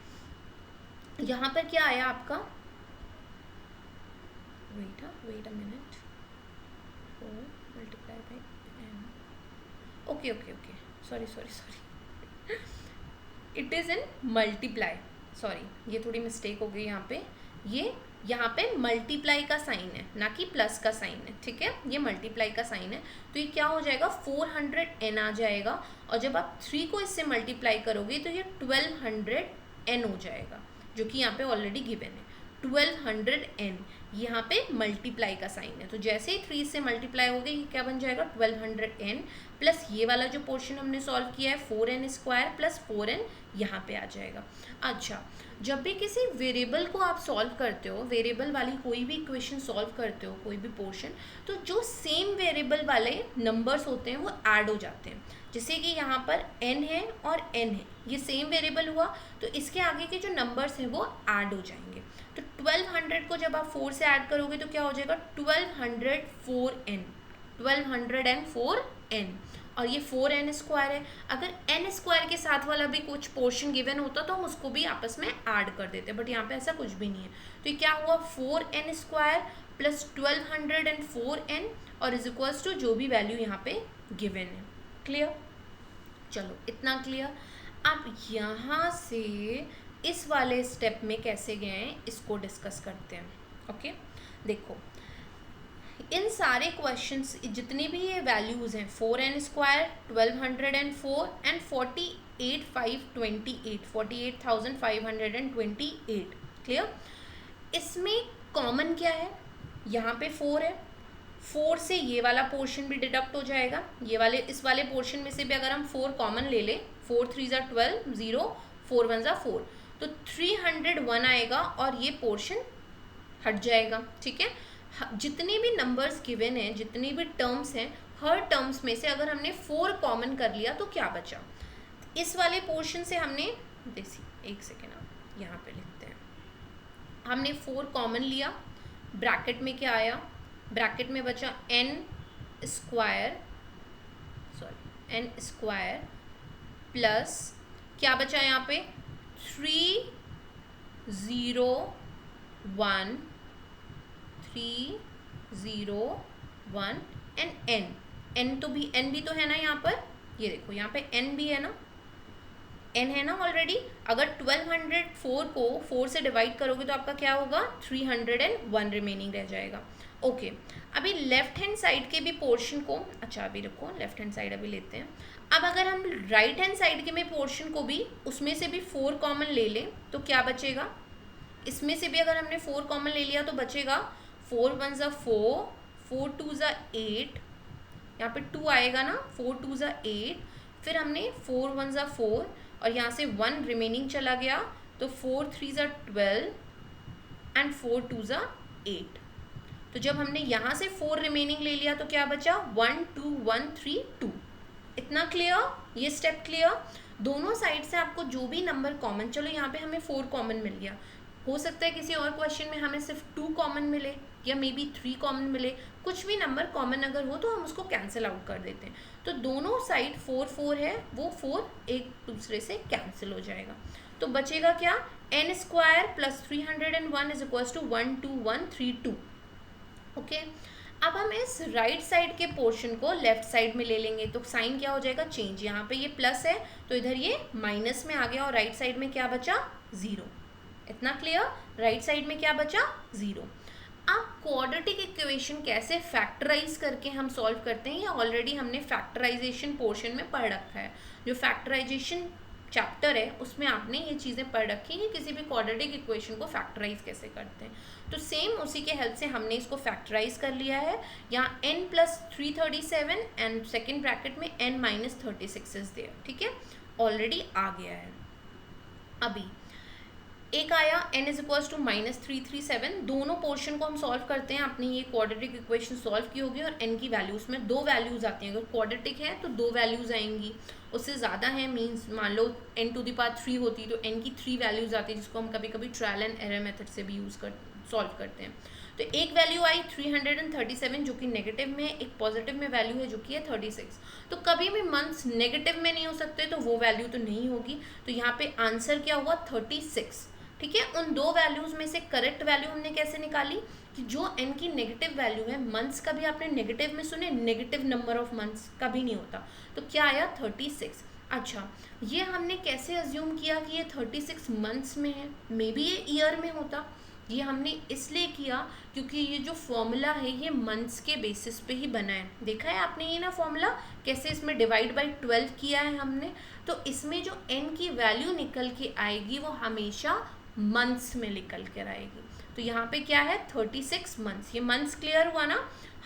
यहाँ पर क्या आया आपका, wait a minute, 4 multiply by n, okay sorry it is in multiply, sorry ये थोड़ी मिस्टेक हो गई यहाँ पे। ये यहाँ पे मल्टीप्लाई का साइन है, ना कि प्लस का साइन है, ठीक है, ये मल्टीप्लाई का साइन है। तो ये क्या हो जाएगा 400n आ जाएगा, और जब आप 3 को इससे मल्टीप्लाई करोगे तो ये 1200n हो जाएगा, जो कि यहाँ पे ऑलरेडी गिवन है 1200n। यहाँ पे मल्टीप्लाई का साइन है, तो जैसे ही 3 से मल्टीप्लाई हो गई, ये क्या बन जाएगा 1200n प्लस ये वाला जो पोर्शन हमने सॉल्व किया है 4n स्क्वायर प्लस 4n यहाँ पे आ जाएगा। अच्छा, जब भी किसी वेरिएबल को आप सॉल्व करते हो, वेरिएबल वाली कोई भी इक्वेशन सॉल्व करते हो, कोई भी पोर्शन, तो जो सेम वेरिएबल वाले नंबर्स होते हैं वो ऐड हो जाते हैं। जैसे कि यहाँ पर n है और n है, ये सेम वेरिएबल हुआ, तो इसके आगे के जो नंबर्स हैं वो ऐड हो जाएंगे। तो 1200 को जब आप 4 से ऐड करोगे तो क्या हो जाएगा 1204n, और ये 4n स्क्वायर है। अगर n स्क्वायर के साथ वाला भी कुछ पोर्शन गिवन होता तो हम उसको भी आपस में ऐड कर देते, बट यहाँ पे ऐसा कुछ भी नहीं है। तो ये क्या हुआ 4n स्क्वायर प्लस 1204n और इज इक्वल्स टू जो भी वैल्यू यहाँ पे गिवन है। क्लियर? चलो इतना क्लियर। अब यहाँ से इस वाले स्टेप में कैसे गए हैं इसको डिस्कस करते हैं। ओके, देखो इन सारे क्वेश्चंस जितने भी ये वैल्यूज़ हैं 4n स्क्वायर 1204 एंड 48,528, क्लियर? इसमें कॉमन क्या है, यहाँ पे 4 है, 4 से ये वाला पोर्शन भी डिडक्ट हो जाएगा। ये वाले इस वाले पोर्शन में से भी अगर हम 4 कॉमन ले लें, 4 3 ज़ा 12, 0 4 1 ज़ा 4, तो 301 आएगा और ये पोर्शन हट जाएगा। ठीक है, जितने भी नंबर्स गिवन हैं, जितने भी टर्म्स हैं, हर टर्म्स में से अगर हमने 4 कॉमन कर लिया तो क्या बचा, इस वाले पोर्शन से हमने, देखिए एक सेकेंड आप यहाँ पे लिखते हैं, हमने 4 कॉमन लिया, ब्रैकेट में क्या आया, ब्रैकेट में बचा n स्क्वायर प्लस क्या बचा यहाँ पे 3 0 1 3 0 1 एंड n तो भी n भी तो है ना यहाँ पर, ये देखो यहाँ पे n भी है ना, n है ना ऑलरेडी। अगर 1204 को 4 से डिवाइड करोगे तो आपका क्या होगा 301 रिमेनिंग रह जाएगा। ओके अभी लेफ्ट हैंड साइड के भी पोर्शन को, अच्छा अभी रखो लेफ्ट हैंड साइड अभी लेते हैं। अब अगर हम राइट हैंड साइड के में पोर्शन को भी उसमें से भी 4 कॉमन ले लें तो क्या बचेगा, इसमें से भी अगर हमने 4 कॉमन ले लिया तो बचेगा 4 1 ज़ा 4 4 2 ज़ा 8, यहाँ पे 2 आएगा ना, 4 2 ज़ा 8, फिर हमने 4 1 ज़ा 4 और यहाँ से 1 रिमेनिंग चला गया तो 4 3 ज़ा 12 एंड 4 2 ज़ा 8। तो जब हमने यहाँ से 4 रिमेनिंग ले लिया तो क्या बचा 1 2 1 3 2। इतना क्लियर, ये स्टेप क्लियर। दोनों साइड से आपको जो भी नंबर कॉमन, चलो यहाँ पे हमें 4 कॉमन मिल गया, हो सकता है किसी और क्वेश्चन में हमें सिर्फ 2 कॉमन मिले या मे बी 3 कॉमन मिले, कुछ भी नंबर कॉमन अगर हो तो हम उसको कैंसिल आउट कर देते हैं। तो दोनों साइड 4 4 है, वो 4 एक दूसरे से कैंसिल हो जाएगा। तो बचेगा क्या n square plus 301 is equals to 1 2 1 3 2। Okay अब हम इस राइट साइड के पोर्शन को लेफ्ट साइड में ले लेंगे तो साइन क्या हो जाएगा चेंज, यहाँ पे ये प्लस है तो इधर ये माइनस में आ गया और राइट साइड में क्या बचा 0। इतना क्लियर, राइट साइड में क्या बचा 0। अब क्वाड्रेटिक इक्वेशन कैसे फैक्टराइज करके हम सॉल्व करते हैं, या ऑलरेडी हमने फैक्टराइजेशन पोर्शन में पढ़ रखा है। जो फैक्टराइजेशन चैप्टर है उसमें आपने ये चीज़ें पढ़ रखी हैं, किसी भी क्वाड्रेटिक इक्वेशन को फैक्टराइज कैसे करते हैं। तो सेम उसी के हेल्प से हमने इसको फैक्टराइज कर लिया है। यहाँ n plus 337 and second bracket में n माइनस 36 इज देयर, ठीक है, ऑलरेडी आ गया है। अभी एक आया n is equals to minus 337, दोनों पोर्शन को हम सॉल्व करते हैं। आपने ये क्वाड्रेटिक इक्वेशन सॉल्व की होगी और n की वैल्यूज़ में 2 वैल्यूज़ आती हैं। अगर क्वाड्रेटिक है तो 2 वैल्यूज़ आएंगी, उससे ज़्यादा है मीन्स मान लो n टू द पावर 3 होती तो n की 3 वैल्यूज़ आती है, जिसको हम कभी कभी ट्रायल एंड एरर मेथड से भी सॉल्व करते हैं। तो एक वैल्यू आई 337 जो कि नेगेटिव में, एक पॉजिटिव में वैल्यू है जो कि है 36। तो कभी भी मंथ्स नेगेटिव में नहीं हो सकते तो वो वैल्यू तो नहीं होगी। तो यहाँ पे आंसर क्या हुआ 36, ठीक है। उन 2 वैल्यूज़ में से करेक्ट वैल्यू हमने कैसे निकाली कि जो n की नेगेटिव वैल्यू है, मंथ्स कभी आपने नेगेटिव में सुने, नेगेटिव नंबर ऑफ मंथ्स कभी नहीं होता, तो क्या आया 36। अच्छा ये हमने कैसे अज्यूम किया कि ये 36 मंथ्स में है, मे बी ये ईयर में होता। ये हमने इसलिए किया क्योंकि ये जो फॉर्मूला है ये मंथ्स के बेसिस पे ही बना है। देखा है आपने ये ना फॉर्मूला कैसे, इसमें डिवाइड बाय 12 किया है हमने, तो इसमें जो n की वैल्यू निकल के आएगी वो हमेशा मंथ्स में निकल कर आएगी। तो यहाँ पे क्या है 36 मंथ्स, ये मंथ्स क्लियर हुआ ना।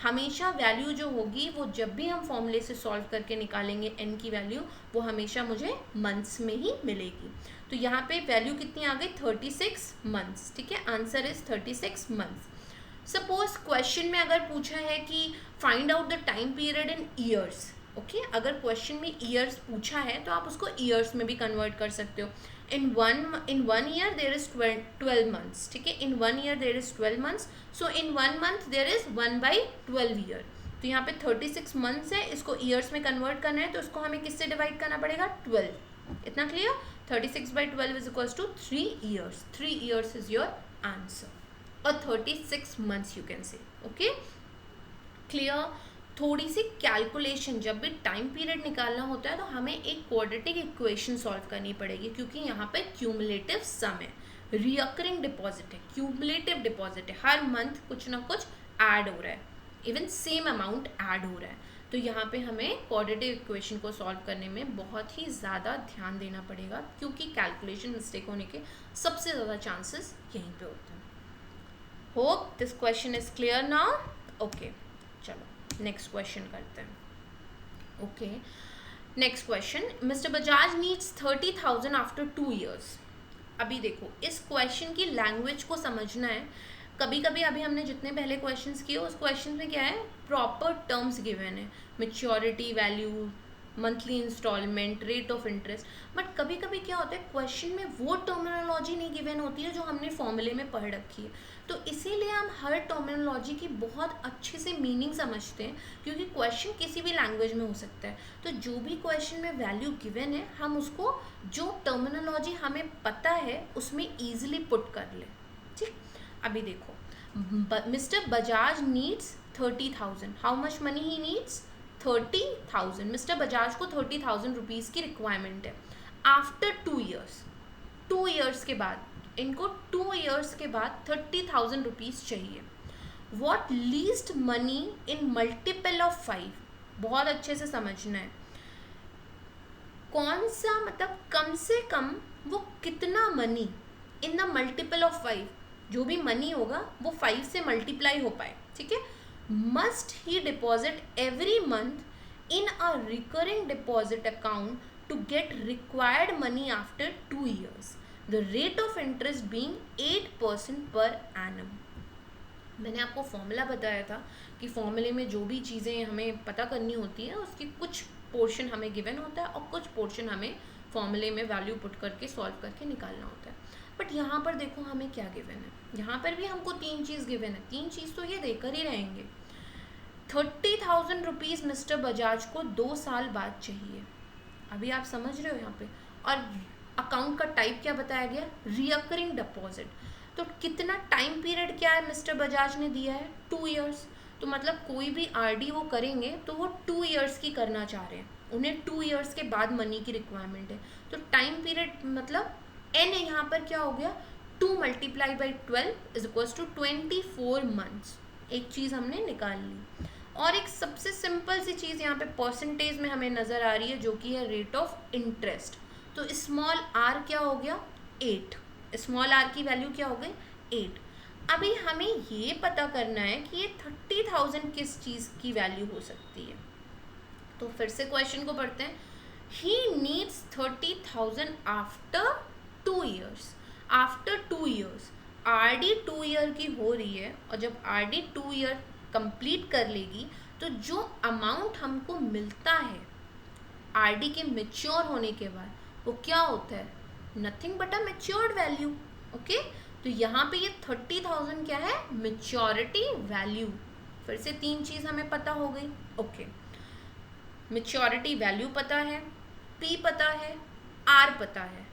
हमेशा वैल्यू जो होगी वो जब भी हम फॉर्मूले से सॉल्व करके निकालेंगे n की वैल्यू, वो हमेशा मुझे मंथ्स में ही मिलेगी। तो यहाँ पे वैल्यू कितनी आ गई 36 मंथ्स, ठीक है, answer is 36 months. Suppose question में अगर पूछा है कि find out the time period in years, okay, अगर क्वेश्चन में ईयर्स पूछा है तो आप उसको ईयर्स में भी कन्वर्ट कर सकते हो। in one year there is 12 months, ठीक है, in 1 year there is 12 months, so in 1 month there is 1/12 year। तो यहाँ पे 36 मंथ्स है, इसको ईयर्स में कन्वर्ट करना है तो इसको हमें किससे डिवाइड करना पड़ेगा 12। इतना clear, 36/12 is equals to 3 years। 3 years is your answer और 36 months you can say, okay clear. थोड़ी सी कैलकुलेशन, जब भी टाइम पीरियड निकालना होता है तो हमें एक क्वाड्रेटिक इक्वेशन सॉल्व करनी पड़ेगी, क्योंकि यहाँ पे क्यूमुलेटिव सम है, रिकरिंग डिपॉजिट है, क्यूमुलेटिव डिपॉजिट है, हर मंथ कुछ ना कुछ ऐड हो रहा है, इवन सेम अमाउंट ऐड हो रहा है। तो यहाँ पे हमें क्वाड्रेटिक इक्वेशन को सॉल्व करने में बहुत ही ज़्यादा ध्यान देना पड़ेगा, क्योंकि कैलकुलेशन मिस्टेक होने के सबसे ज़्यादा चांसेस यहीं पे होते हैं। Hope this question is clear now. Okay चलो नेक्स्ट क्वेश्चन करते हैं। Okay next question, mister Bajaj needs 30,000 after 2 years। अभी देखो इस क्वेश्चन की लैंग्वेज को समझना है। कभी कभी अभी हमने जितने पहले क्वेश्चंस किए उस क्वेश्चन में क्या है, प्रॉपर टर्म्स गिवन है, maturity value, monthly installment, rate of interest. But कभी कभी क्या होता है, क्वेश्चन में वो टर्मिनोलॉजी नहीं गिवन होती है जो हमने फॉर्मूले में पढ़ रखी है, तो इसीलिए हम हर टर्मिनोलॉजी की बहुत अच्छे से मीनिंग समझते हैं, क्योंकि क्वेश्चन किसी भी लैंग्वेज में हो सकता है। तो जो भी क्वेश्चन में वैल्यू गिवन है, हम उसको जो टर्मिनोलॉजी हमें पता है उसमें ईजिली पुट कर ले। ठीक, अभी देखो, mister Bajaj needs 30,000। How much money he needs? 30,000। Mister Bajaj को 30,000 रुपीज़ की रिक्वायरमेंट है। आफ्टर 2 ईयर्स, 2 ईयर्स के बाद, इनको 2 ईयर्स के बाद 30,000 रुपीज़ चाहिए। What least money in multiple of 5? बहुत अच्छे से समझना है, कौन सा मतलब कम से कम वो कितना money in the multiple of 5, जो भी मनी होगा वो 5 से मल्टीप्लाई हो पाए। ठीक है, must he deposit every month in a recurring deposit account to get required money after 2 years, the rate of interest being 8% per annum. मैंने आपको फॉर्मूला बताया था कि फॉर्मूले में जो भी चीज़ें हमें पता करनी होती है उसकी कुछ पोर्शन हमें गिवन होता है और कुछ पोर्शन हमें फॉर्मूले में वैल्यू पुट करके सॉल्व करके निकालना होता है। बट यहाँ पर देखो हमें क्या गिवन है, यहाँ पर भी हमको 3 चीज़ गिवन है। 3 चीज़ तो ये देकर ही रहेंगे। 30,000 रुपीज़ मिस्टर बजाज को 2 साल बाद चाहिए। अभी आप समझ रहे हो यहाँ पे। और अकाउंट का टाइप क्या बताया गया? Recurring deposit. तो कितना टाइम पीरियड क्या है मिस्टर बजाज ने दिया है? 2 ईयर्स। तो मतलब कोई भी आरडी वो करेंगे तो वो 2 ईयर्स की करना चाह रहे हैं, उन्हें 2 ईयर्स के बाद मनी की रिक्वायरमेंट है। तो टाइम पीरियड मतलब एन यहाँ पर क्या हो गया? 2 × 12 = 24 मंथ्स। एक चीज़ हमने निकाल ली। और एक सबसे सिंपल सी चीज़ यहाँ पे परसेंटेज में हमें नज़र आ रही है, जो कि है रेट ऑफ इंटरेस्ट। तो स्मॉल आर क्या हो गया? 8। स्मॉल आर की वैल्यू क्या हो गई? 8। अभी हमें ये पता करना है कि ये 30,000 किस चीज़ की वैल्यू हो सकती है। तो फिर से क्वेश्चन को पढ़ते हैं। He needs 30,000 after 2 years. After 2 years, RD 2 year की हो रही है, और जब आरडी 2 ईयर कंप्लीट कर लेगी तो जो अमाउंट हमको मिलता है आरडी के मेच्योर होने के बाद, वो क्या होता है? Nothing but a matured value. Okay, तो यहाँ पे ये 30,000 क्या है? Maturity value. फिर से 3 चीज़ हमें पता हो गई। ओके, मेच्योरिटी वैल्यू पता है, पी पता है, आर पता है,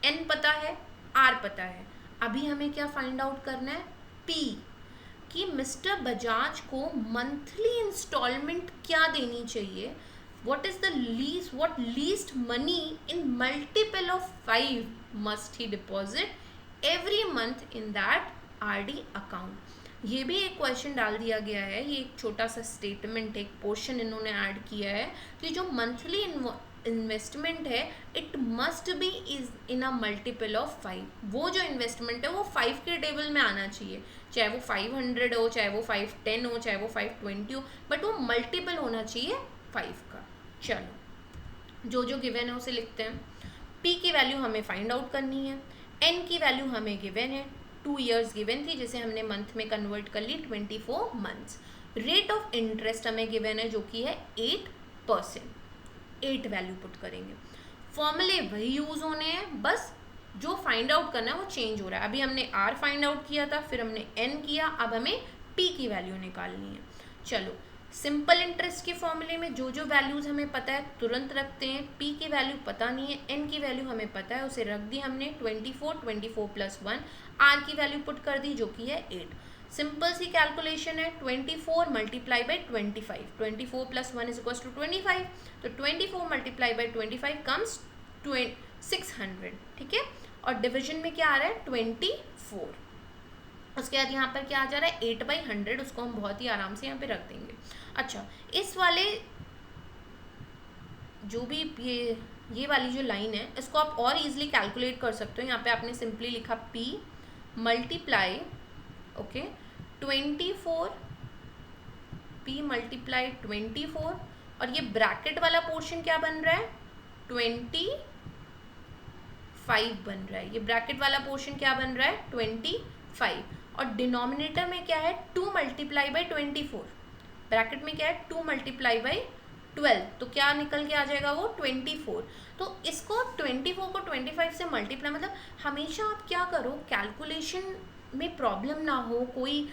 एन पता है, आर पता है। अभी हमें क्या फाइंड आउट करना है? पी, कि मिस्टर बजाज को मंथली इंस्टॉलमेंट क्या देनी चाहिए। what least money in multiple of 5 must he deposit every month in that RD account। ये भी एक क्वेश्चन डाल दिया गया है, ये एक छोटा सा स्टेटमेंट, एक पोर्शन इन्होंने ऐड किया है कि जो मंथली इन्वेस्टमेंट है it must be is in a multiple of 5। वो जो इन्वेस्टमेंट है वो 5 के टेबल में आना चाहिए, चाहे वो 500 हो, चाहे वो 510 हो, चाहे वो 520 हो, बट वो मल्टीपल होना चाहिए 5 का। चलो, जो जो गिवन है उसे लिखते हैं। पी की वैल्यू हमें फाइंड आउट करनी है, एन की वैल्यू हमें गिवन है, 2 ईयर्स गिवन थी जिसे हमने मंथ में कन्वर्ट कर ली 24 मंथ्स। रेट ऑफ इंटरेस्ट हमें गिवन है जो कि है 8%। 8 वैल्यू पुट करेंगे। फॉर्मूले वही यूज़ होने हैं, बस जो फाइंड आउट करना है वो चेंज हो रहा है। अभी हमने आर फाइंड आउट किया था, फिर हमने एन किया, अब हमें पी की वैल्यू निकालनी है। चलो, सिंपल इंटरेस्ट के फॉर्मूले में जो जो वैल्यूज़ हमें पता है तुरंत रखते हैं। पी की वैल्यू पता नहीं है, एन की वैल्यू हमें पता है, उसे रख दी हमने 24 + 1। आर की वैल्यू पुट कर दी जो कि है 8। सिंपल सी कैलकुलेशन है, 24 × 25। 24 + 1 = 25, तो 24 × 25 कम्स 600। ठीक है, और डिवीजन में क्या आ रहा है? 24। उसके बाद यहाँ पर क्या आ जा रहा है? 8/100। उसको हम बहुत ही आराम से यहाँ पे रख देंगे। अच्छा, इस वाले जो भी ये वाली जो लाइन है इसको आप और इजीली कैलकुलेट कर सकते हो। यहाँ पे आपने सिंपली लिखा P मल्टीप्लाई 24, P मल्टीप्लाई 24, और ये ब्रैकेट वाला पोर्शन क्या बन रहा है? 25 बन रहा है। ये ब्रैकेट वाला पोर्शन क्या बन रहा है? 25। और डिनोमिनेटर में क्या है? 2 × 24। ब्रैकेट में क्या है? 2 × 12, तो क्या निकल के आ जाएगा वो 24। तो इसको 24 को 25 से मल्टीप्लाई, मतलब हमेशा आप क्या करो, कैलकुलेशन में प्रॉब्लम ना हो, कोई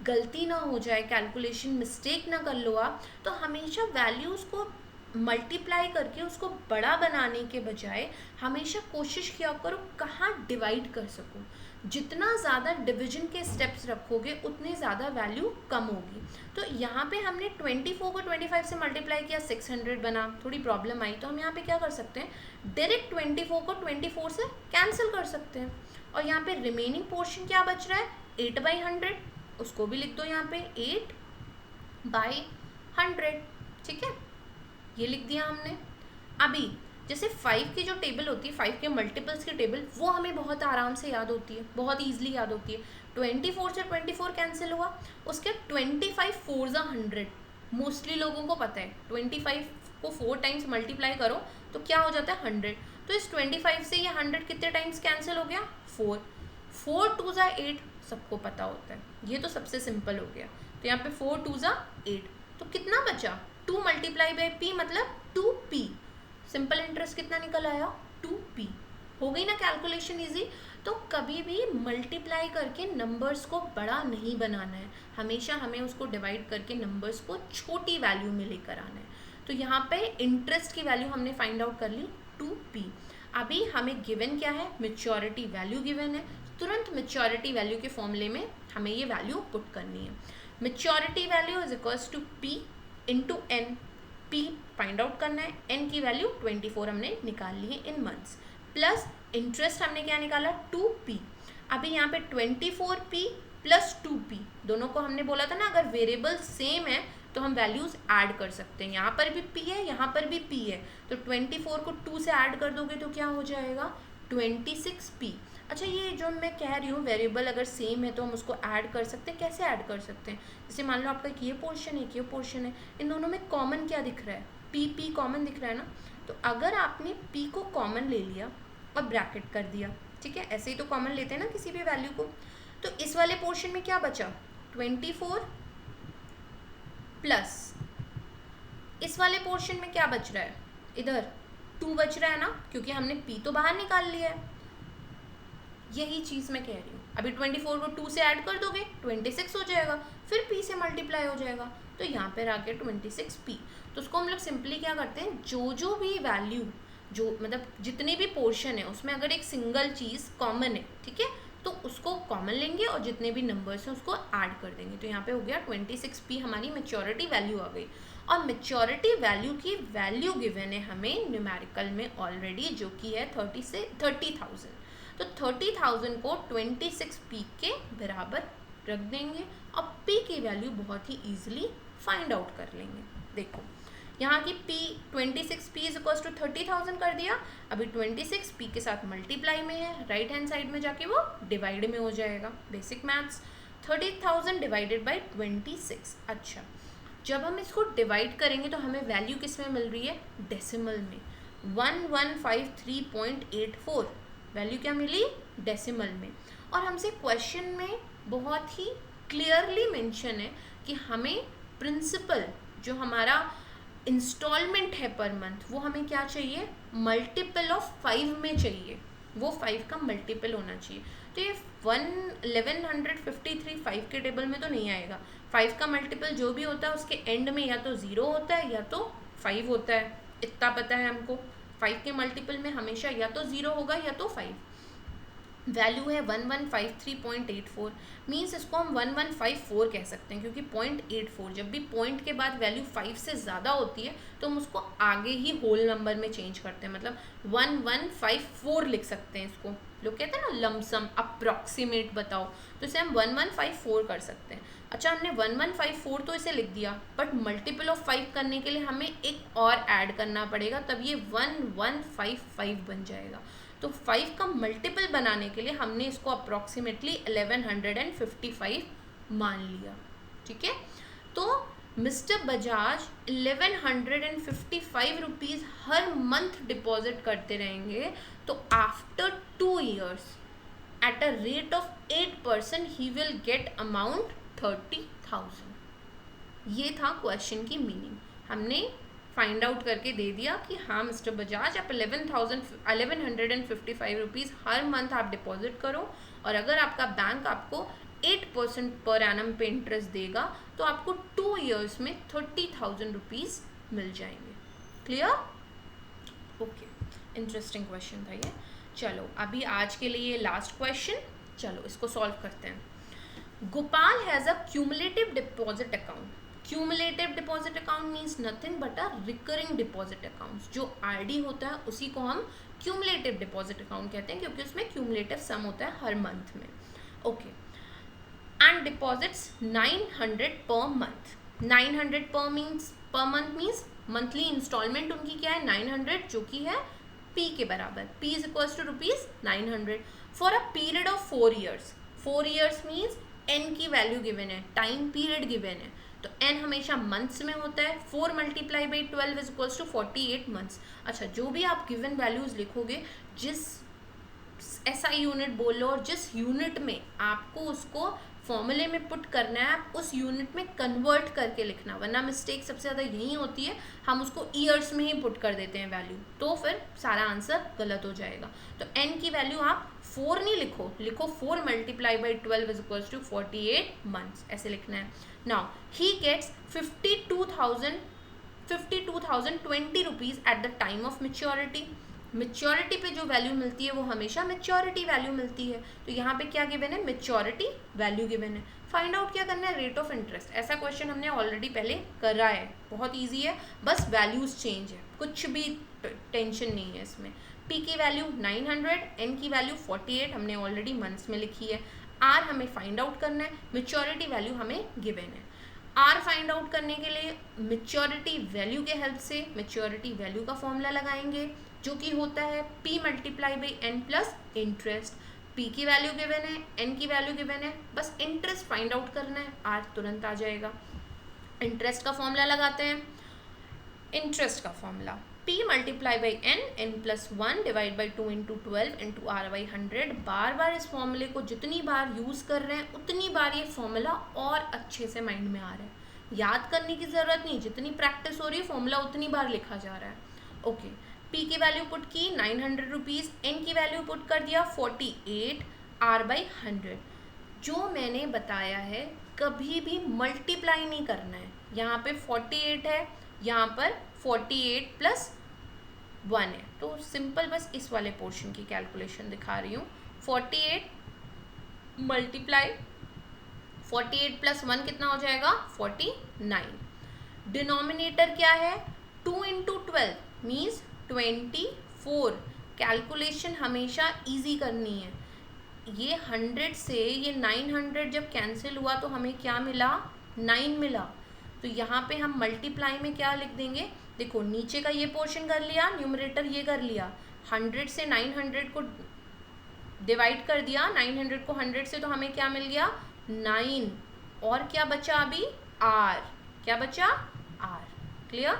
गलती ना हो जाए, कैलकुलेशन मिस्टेक ना कर लो आप, तो हमेशा वैल्यूज़ को मल्टीप्लाई करके उसको बड़ा बनाने के बजाय हमेशा कोशिश किया करो कहाँ डिवाइड कर सको। जितना ज़्यादा डिवीजन के स्टेप्स रखोगे उतनी ज़्यादा वैल्यू कम होगी। तो यहाँ पे हमने 24 को 25 से मल्टीप्लाई किया, 600 बना, थोड़ी प्रॉब्लम आई, तो हम यहाँ पे क्या कर सकते हैं, डायरेक्ट 24 को 24 से कैंसिल कर सकते हैं। और यहाँ पे रिमेनिंग पोर्शन क्या बच रहा है, 8/100, उसको भी लिख दो यहाँ पे 8/100, ठीक है, ये लिख दिया हमने। अभी जैसे 5 की जो टेबल होती है, 5 के मल्टीपल्स की टेबल, वो हमें बहुत आराम से याद होती है, बहुत ईजिली याद होती है। 24 से 24 कैंसिल हुआ, उसके 25 4 ज़ा 100, मोस्टली लोगों को पता है 25 को 4 टाइम्स मल्टीप्लाई करो तो क्या हो जाता है 100। तो इस 25 से ये 100 कितने टाइम्स कैंसिल हो गया, 4। 4 2 ज़ा 8 सबको पता होता है, ये तो सबसे सिंपल हो गया। तो यहाँ पे 4 2 ज़ा 8, तो कितना बचा, 2 मल्टीप्लाई बाई पी मतलब 2p। सिंपल इंटरेस्ट कितना निकल आया, 2p। हो गई ना कैलकुलेशन इजी। तो कभी भी मल्टीप्लाई करके नंबर्स को बड़ा नहीं बनाना है, हमेशा हमें उसको डिवाइड करके नंबर्स को छोटी वैल्यू में लेकर आना है। तो यहाँ पे इंटरेस्ट की वैल्यू हमने फाइंड आउट कर ली 2p। अभी हमें गिवन क्या है, मेच्योरिटी वैल्यू गिवन है, तुरंत मेच्योरिटी वैल्यू के फॉर्मूले में हमें ये वैल्यू पुट करनी है। Maturity value is equals to p into n. p find out करना है, n की वैल्यू 24 हमने निकाल ली है इन मंथ्स, प्लस इंटरेस्ट हमने क्या निकाला 2p। अभी यहाँ पे 24p प्लस 2p, दोनों को हमने बोला था ना अगर वेरिएबल सेम है तो हम वैल्यूज ऐड कर सकते हैं। यहाँ पर भी p है, यहाँ पर भी p है, तो 24 को 2 से ऐड कर दोगे तो क्या हो जाएगा 26p। अच्छा, ये जो मैं कह रही हूँ वेरिएबल अगर सेम है तो हम उसको ऐड कर सकते हैं, कैसे ऐड कर सकते हैं, जैसे मान लो आपका ये पोर्शन है, ये पोर्शन है, इन दोनों में कॉमन क्या दिख रहा है, p कॉमन दिख रहा है ना। तो अगर आपने p को कॉमन ले लिया और ब्रैकेट कर दिया, ठीक है, ऐसे ही तो कॉमन लेते हैं ना किसी भी वैल्यू को, तो इस वाले पोर्शन में क्या बचा 24 प्लस इस वाले पोर्शन में क्या बच रहा है, इधर 2 बच रहा है ना, क्योंकि हमने p तो बाहर निकाल लिया है। यही चीज़ मैं कह रही हूँ, अभी 24 को 2 से ऐड कर दोगे 26 हो जाएगा, फिर p से मल्टीप्लाई हो जाएगा, तो यहाँ पर आ गया 26p। तो उसको हम लोग सिंपली क्या करते हैं, जो भी वैल्यू, जो मतलब जितने भी पोर्शन है उसमें अगर एक सिंगल चीज़ कॉमन है, ठीक है, तो उसको कॉमन लेंगे और जितने भी नंबर्स हैं उसको ऐड कर देंगे। तो यहाँ पे हो गया 26p, हमारी मेच्योरिटी वैल्यू आ गई। और मेच्योरिटी वैल्यू की वैल्यू गिवन है हमें न्यूमेरिकल में ऑलरेडी, जो कि है 30,000। तो 30,000 को 26p के बराबर रख देंगे और p की वैल्यू बहुत ही ईजिली फाइंड आउट कर लेंगे। देखो यहाँ की p 26p is equals to 30,000 कर दिया, अभी 26p के साथ मल्टीप्लाई में है, राइट हैंड साइड में जाके वो डिवाइड में हो जाएगा, बेसिक मैथ्स। 30,000 divided by 26। अच्छा, जब हम इसको डिवाइड करेंगे तो हमें वैल्यू किस में मिल रही है, डेसिमल में, 1153.84 वैल्यू क्या मिली, डेसिमल में। और हमसे क्वेश्चन में बहुत ही क्लियरली मेंशन है कि हमें प्रिंसिपल जो हमारा इंस्टॉलमेंट है पर मंथ, वो हमें क्या चाहिए, मल्टीपल ऑफ 5 में चाहिए, वो 5 का मल्टीपल होना चाहिए। तो ये 1153 5 के टेबल में तो नहीं आएगा, 5 का मल्टीपल जो भी होता है उसके एंड में या तो 0 होता है या तो 5 होता है, इतना पता है हमको। 5 के मल्टीपल में हमेशा या तो 0 होगा या तो 5। वैल्यू है 1153.84, मीन्स इसको हम 1154 कह सकते हैं, क्योंकि 0.84, जब भी पॉइंट के बाद वैल्यू 5 से ज़्यादा होती है तो हम उसको आगे ही होल नंबर में चेंज करते हैं, मतलब 1154 लिख सकते हैं इसको। लोग कहते हैं ना लमसम अप्रॉक्सीमेट बताओ, तो इसे हम 1154 कर सकते हैं। अच्छा, हमने 1154 तो इसे लिख दिया, बट मल्टीपल ऑफ 5 करने के लिए हमें एक और ऐड करना पड़ेगा, तब ये 1155 बन जाएगा। तो 5 का मल्टीपल बनाने के लिए हमने इसको अप्रॉक्सीमेटली 1155 मान लिया, ठीक है। तो मिस्टर बजाज 1155 रुपीज़ हर मंथ डिपॉजिट करते रहेंगे, तो after 2 years at a rate of 8% he will get amount 30,000। ये था क्वेश्चन की मीनिंग। हमने फाइंड आउट करके दे दिया कि हाँ मिस्टर बजाज आप 11,155 रुपीज़ हर मंथ आप डिपॉजिट करो, और अगर आपका बैंक आपको 8% पर एनम पे इंटरेस्ट देगा तो आपको 2 ईयर्स में 30,000 रुपीज़ मिल जाएंगे। क्लियर? ओके, इंटरेस्टिंग क्वेश्चन था ये। चलो अभी आज के लिए लास्ट क्वेश्चन, चलो इसको सॉल्व करते हैं। Gopal has a cumulative deposit account. Cumulative deposit account means nothing but a recurring deposit account. जो आरडी होता है उसी को हम क्यूमुलेटिव डिपॉजिट अकाउंट कहते हैं, क्योंकि उसमें क्यूमुलेटिव सम होता है हर मंथ में। Okay, and deposits 900 per month. 900 per month means monthly instalment उनकी क्या है 900, जो कि है P के बराबर। P is equal to ₹900 for a period of 4 years. 4 years means N की वैल्यू गिवन है, टाइम पीरियड गिवन है, तो N हमेशा मंथ्स में होता है। 4 multiply by 12 is equal to 48 months. अच्छा, जो भी आप गिवन वैल्यूज लिखोगे, जिस SI यूनिट बोलो और जिस यूनिट में आपको उसको फॉर्मूले में पुट करना है, आप उस यूनिट में कन्वर्ट करके लिखना, वरना मिस्टेक सबसे ज़्यादा यही होती है, हम उसको ईयर्स में ही पुट कर देते हैं वैल्यू, तो फिर सारा आंसर गलत हो जाएगा। तो N की वैल्यू आप 4 नहीं लिखो, लिखो 4 multiply by 12 is equal to 48 months, ऐसे लिखना है। Now he gets 52,020 rupees at the time of maturity. Maturity पे जो वैल्यू मिलती है वो हमेशा मेच्योरिटी वैल्यू मिलती है, तो यहाँ पे क्या गिवन है, मेच्योरिटी वैल्यू गिवन है। फाइंड आउट क्या करना है, रेट ऑफ इंटरेस्ट। ऐसा क्वेश्चन हमने ऑलरेडी पहले करा है, बहुत इजी है, बस वैल्यूज चेंज है, कुछ भी टेंशन नहीं है इसमें। P की वैल्यू 900, N की वैल्यू 48 हमने ऑलरेडी मंथ्स में लिखी है। R हमें फाइंड आउट करना है, मेच्योरिटी वैल्यू हमें गिवन है। R फाइंड आउट करने के लिए मेच्योरिटी वैल्यू के हेल्प से मेच्योरिटी वैल्यू का फॉर्मूला लगाएंगे, जो कि होता है P multiply by N plus interest. P की वैल्यू गिवन है, N की वैल्यू गिवन है, बस इंटरेस्ट फाइंड आउट करना है, R तुरंत आ जाएगा। इंटरेस्ट का फॉर्मूला लगाते हैं। इंटरेस्ट का formula P multiply by N plus 1 divide by 2 into 12 into R by 100। बार बार इस फॉर्मूले को जितनी बार यूज़ कर रहे हैं उतनी बार ये फॉर्मूला और अच्छे से माइंड में आ रहा है, याद करने की ज़रूरत नहीं, जितनी प्रैक्टिस हो रही है फॉर्मूला उतनी बार लिखा जा रहा है। ओके, P की वैल्यू पुट की 900 रुपीज़, N की वैल्यू पुट कर दिया 48, R बाई 100। जो मैंने बताया है कभी भी मल्टीप्लाई नहीं करना है, यहाँ पे 48 है, यहाँ पर 48 प्लस 1 है, तो सिंपल बस इस वाले पोर्शन की कैलकुलेशन दिखा रही हूँ। 48 मल्टीप्लाई 48 प्लस 1 कितना हो जाएगा 49। डिनोमिनेटर क्या है 2 इंटू 12 मीन्स 24। कैलकुलेशन हमेशा इजी करनी है। ये 100 से ये 900 जब कैंसिल हुआ तो हमें क्या मिला 9 मिला, तो यहाँ पे हम मल्टीप्लाई में क्या लिख देंगे, देखो नीचे का ये पोर्शन कर लिया, न्यूमरेटर ये कर लिया, 100 से 900 को डिवाइड कर दिया, 900 को 100 से, तो हमें क्या मिल गया 9, और क्या बचा अभी R, क्या बचा R। क्लियर?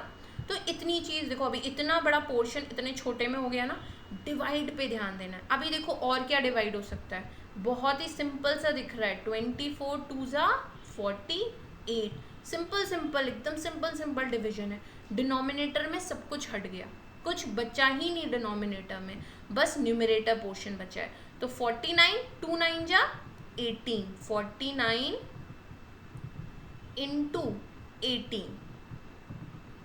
तो इतनी चीज़ देखो, अभी इतना बड़ा पोर्शन इतने छोटे में हो गया ना, डिवाइड पे ध्यान देना है। अभी देखो और क्या डिवाइड हो सकता है, बहुत ही सिंपल सा दिख रहा है, 24 2 ज़ा 48, सिंपल सिंपल एकदम सिंपल डिवीजन है। डिनोमिनेटर में सब कुछ हट गया, कुछ बचा ही नहीं डिनोमिनेटर में, बस न्यूमरेटर पोर्शन बचा है। तो 49 2 9 जा 18, 49 इंटू 18,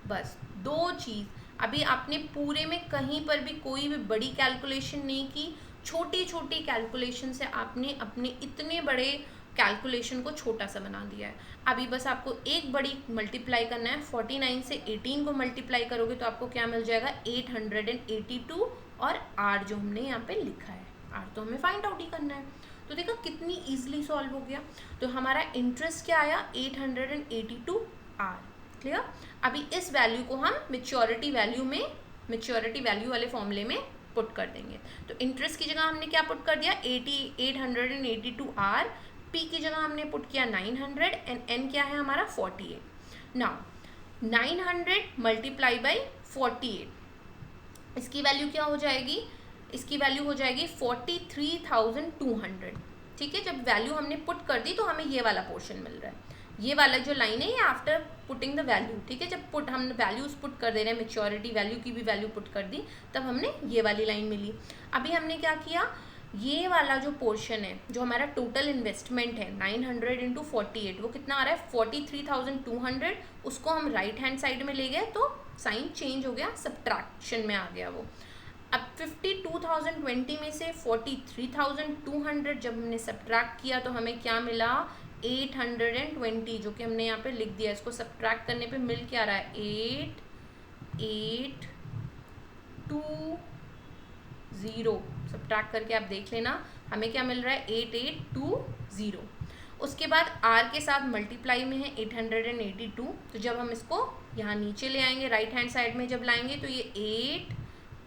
बस दो चीज़। अभी आपने पूरे में कहीं पर भी कोई भी बड़ी कैलकुलेशन नहीं की, छोटी छोटी कैलकुलेशन से आपने अपने इतने बड़े कैलकुलेशन को छोटा सा बना दिया है। अभी बस आपको एक बड़ी मल्टीप्लाई करना है, 49 से 18 को मल्टीप्लाई करोगे तो आपको क्या मिल जाएगा 882, और R जो हमने यहाँ पे लिखा है, R तो हमें फाइंड आउट ही करना है। तो देखो कितनी ईजिली सॉल्व हो गया। तो हमारा इंटरेस्ट क्या आया 882 R। क्लियर? अभी इस वैल्यू को हम मेच्योरिटी वैल्यू वाले फॉर्मूले में पुट कर देंगे। तो इंटरेस्ट की जगह हमने क्या पुट कर दिया 882 R, P की जगह हमने पुट किया 900, एंड N क्या है हमारा 48। नाउ 900 मल्टीप्लाई बाई 48, इसकी वैल्यू क्या हो जाएगी, इसकी वैल्यू हो जाएगी 43,200। ठीक है, जब वैल्यू हमने पुट कर दी तो हमें ये वाला पोर्शन मिल रहा है, ये वाला जो लाइन है ये आफ्टर पुटिंग द वैल्यू, ठीक है, जब पुट हम वैल्यूज पुट कर दे रहे हैं, मेच्योरिटी वैल्यू की भी वैल्यू पुट कर दी, तब हमने ये वाली लाइन मिली। अभी हमने क्या किया, ये वाला जो पोर्शन है जो हमारा टोटल इन्वेस्टमेंट है 900 इंटू 48, वो कितना आ रहा है 43,200, उसको हम राइट हैंड साइड में ले गए तो साइन चेंज हो गया, सब्ट्रैक्शन में आ गया वो। अब 52,020 में से 43,200 जब हमने सब्ट्रैक्ट किया तो हमें क्या मिला 820, जो कि हमने यहाँ पे लिख दिया। इसको सब्ट्रैक्ट करने पे मिल क्या रहा है 8820, सब्ट्रैक्ट करके आप देख लेना हमें क्या मिल रहा है 8820। उसके बाद आर के साथ मल्टीप्लाई में है 882, तो जब हम इसको यहाँ नीचे ले आएंगे राइट हैंड साइड में जब लाएंगे तो ये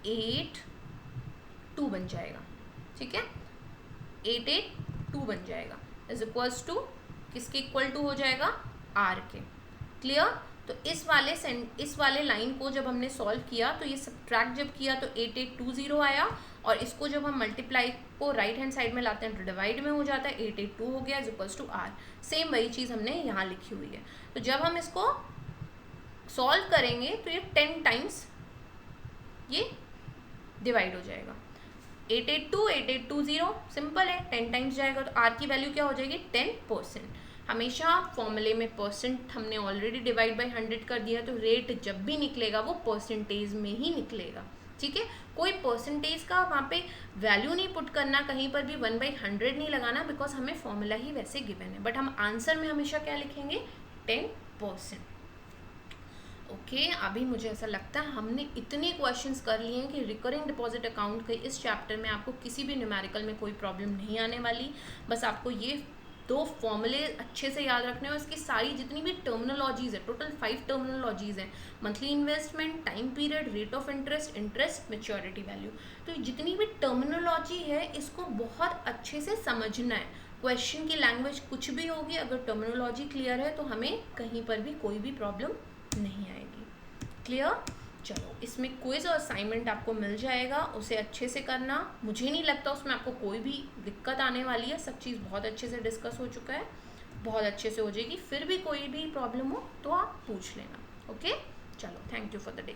882 बन जाएगा, ठीक है, 882 बन जाएगा इज इक्वल्स टू किसके इक्वल टू हो जाएगा आर के। क्लियर। तो इस वाले लाइन को जब हमने सॉल्व किया तो ये सब्ट्रैक्ट जब किया तो 8820 आया, और इसको जब हम मल्टीप्लाई को राइट हैंड साइड में लाते हैं तो डिवाइड में हो जाता है 882 हो गया is equals to r. Same वही चीज़ हमने यहाँ लिखी हुई है। तो जब हम इसको सॉल्व करेंगे तो ये 10 टाइम्स ये डिवाइड हो जाएगा, 8820 सिंपल है, 10 टाइम्स जाएगा तो आर की वैल्यू क्या हो जाएगी 10%। हमेशा फॉर्मूले में परसेंट हमने ऑलरेडी डिवाइड बाय 100 कर दिया, तो रेट जब भी निकलेगा वो परसेंटेज में ही निकलेगा, ठीक है। कोई परसेंटेज का वहाँ पे वैल्यू नहीं पुट करना, कहीं पर भी 1/100 नहीं लगाना, बिकॉज हमें फॉर्मूला ही वैसे गिवन है, बट हम आंसर में हमेशा क्या लिखेंगे 10%। ओके, अभी मुझे ऐसा लगता है हमने इतने क्वेश्चंस कर लिए हैं कि रिकरिंग डिपॉजिट अकाउंट के इस चैप्टर में आपको किसी भी न्यूमेरिकल में कोई प्रॉब्लम नहीं आने वाली। बस आपको ये 2 फॉर्मूले अच्छे से याद रखने और इसकी सारी जितनी भी टर्मिनोलॉजीज़ है, टोटल 5 टर्मिनोलॉजीज़ हैं, monthly investment, time period, rate of interest, interest, maturity value, तो जितनी भी टर्मिनोलॉजी है इसको बहुत अच्छे से समझना है। क्वेश्चन की लैंग्वेज कुछ भी होगी, अगर टर्मिनोलॉजी क्लियर है तो हमें कहीं पर भी कोई भी प्रॉब्लम नहीं आएगी। क्लियर। चलो, इसमें क्विज और असाइनमेंट आपको मिल जाएगा, उसे अच्छे से करना। मुझे नहीं लगता उसमें आपको कोई भी दिक्कत आने वाली है, सब चीज़ बहुत अच्छे से डिस्कस हो चुका है, बहुत अच्छे से हो जाएगी। फिर भी कोई भी प्रॉब्लम हो तो आप पूछ लेना। ओके, चलो, thank you for the day.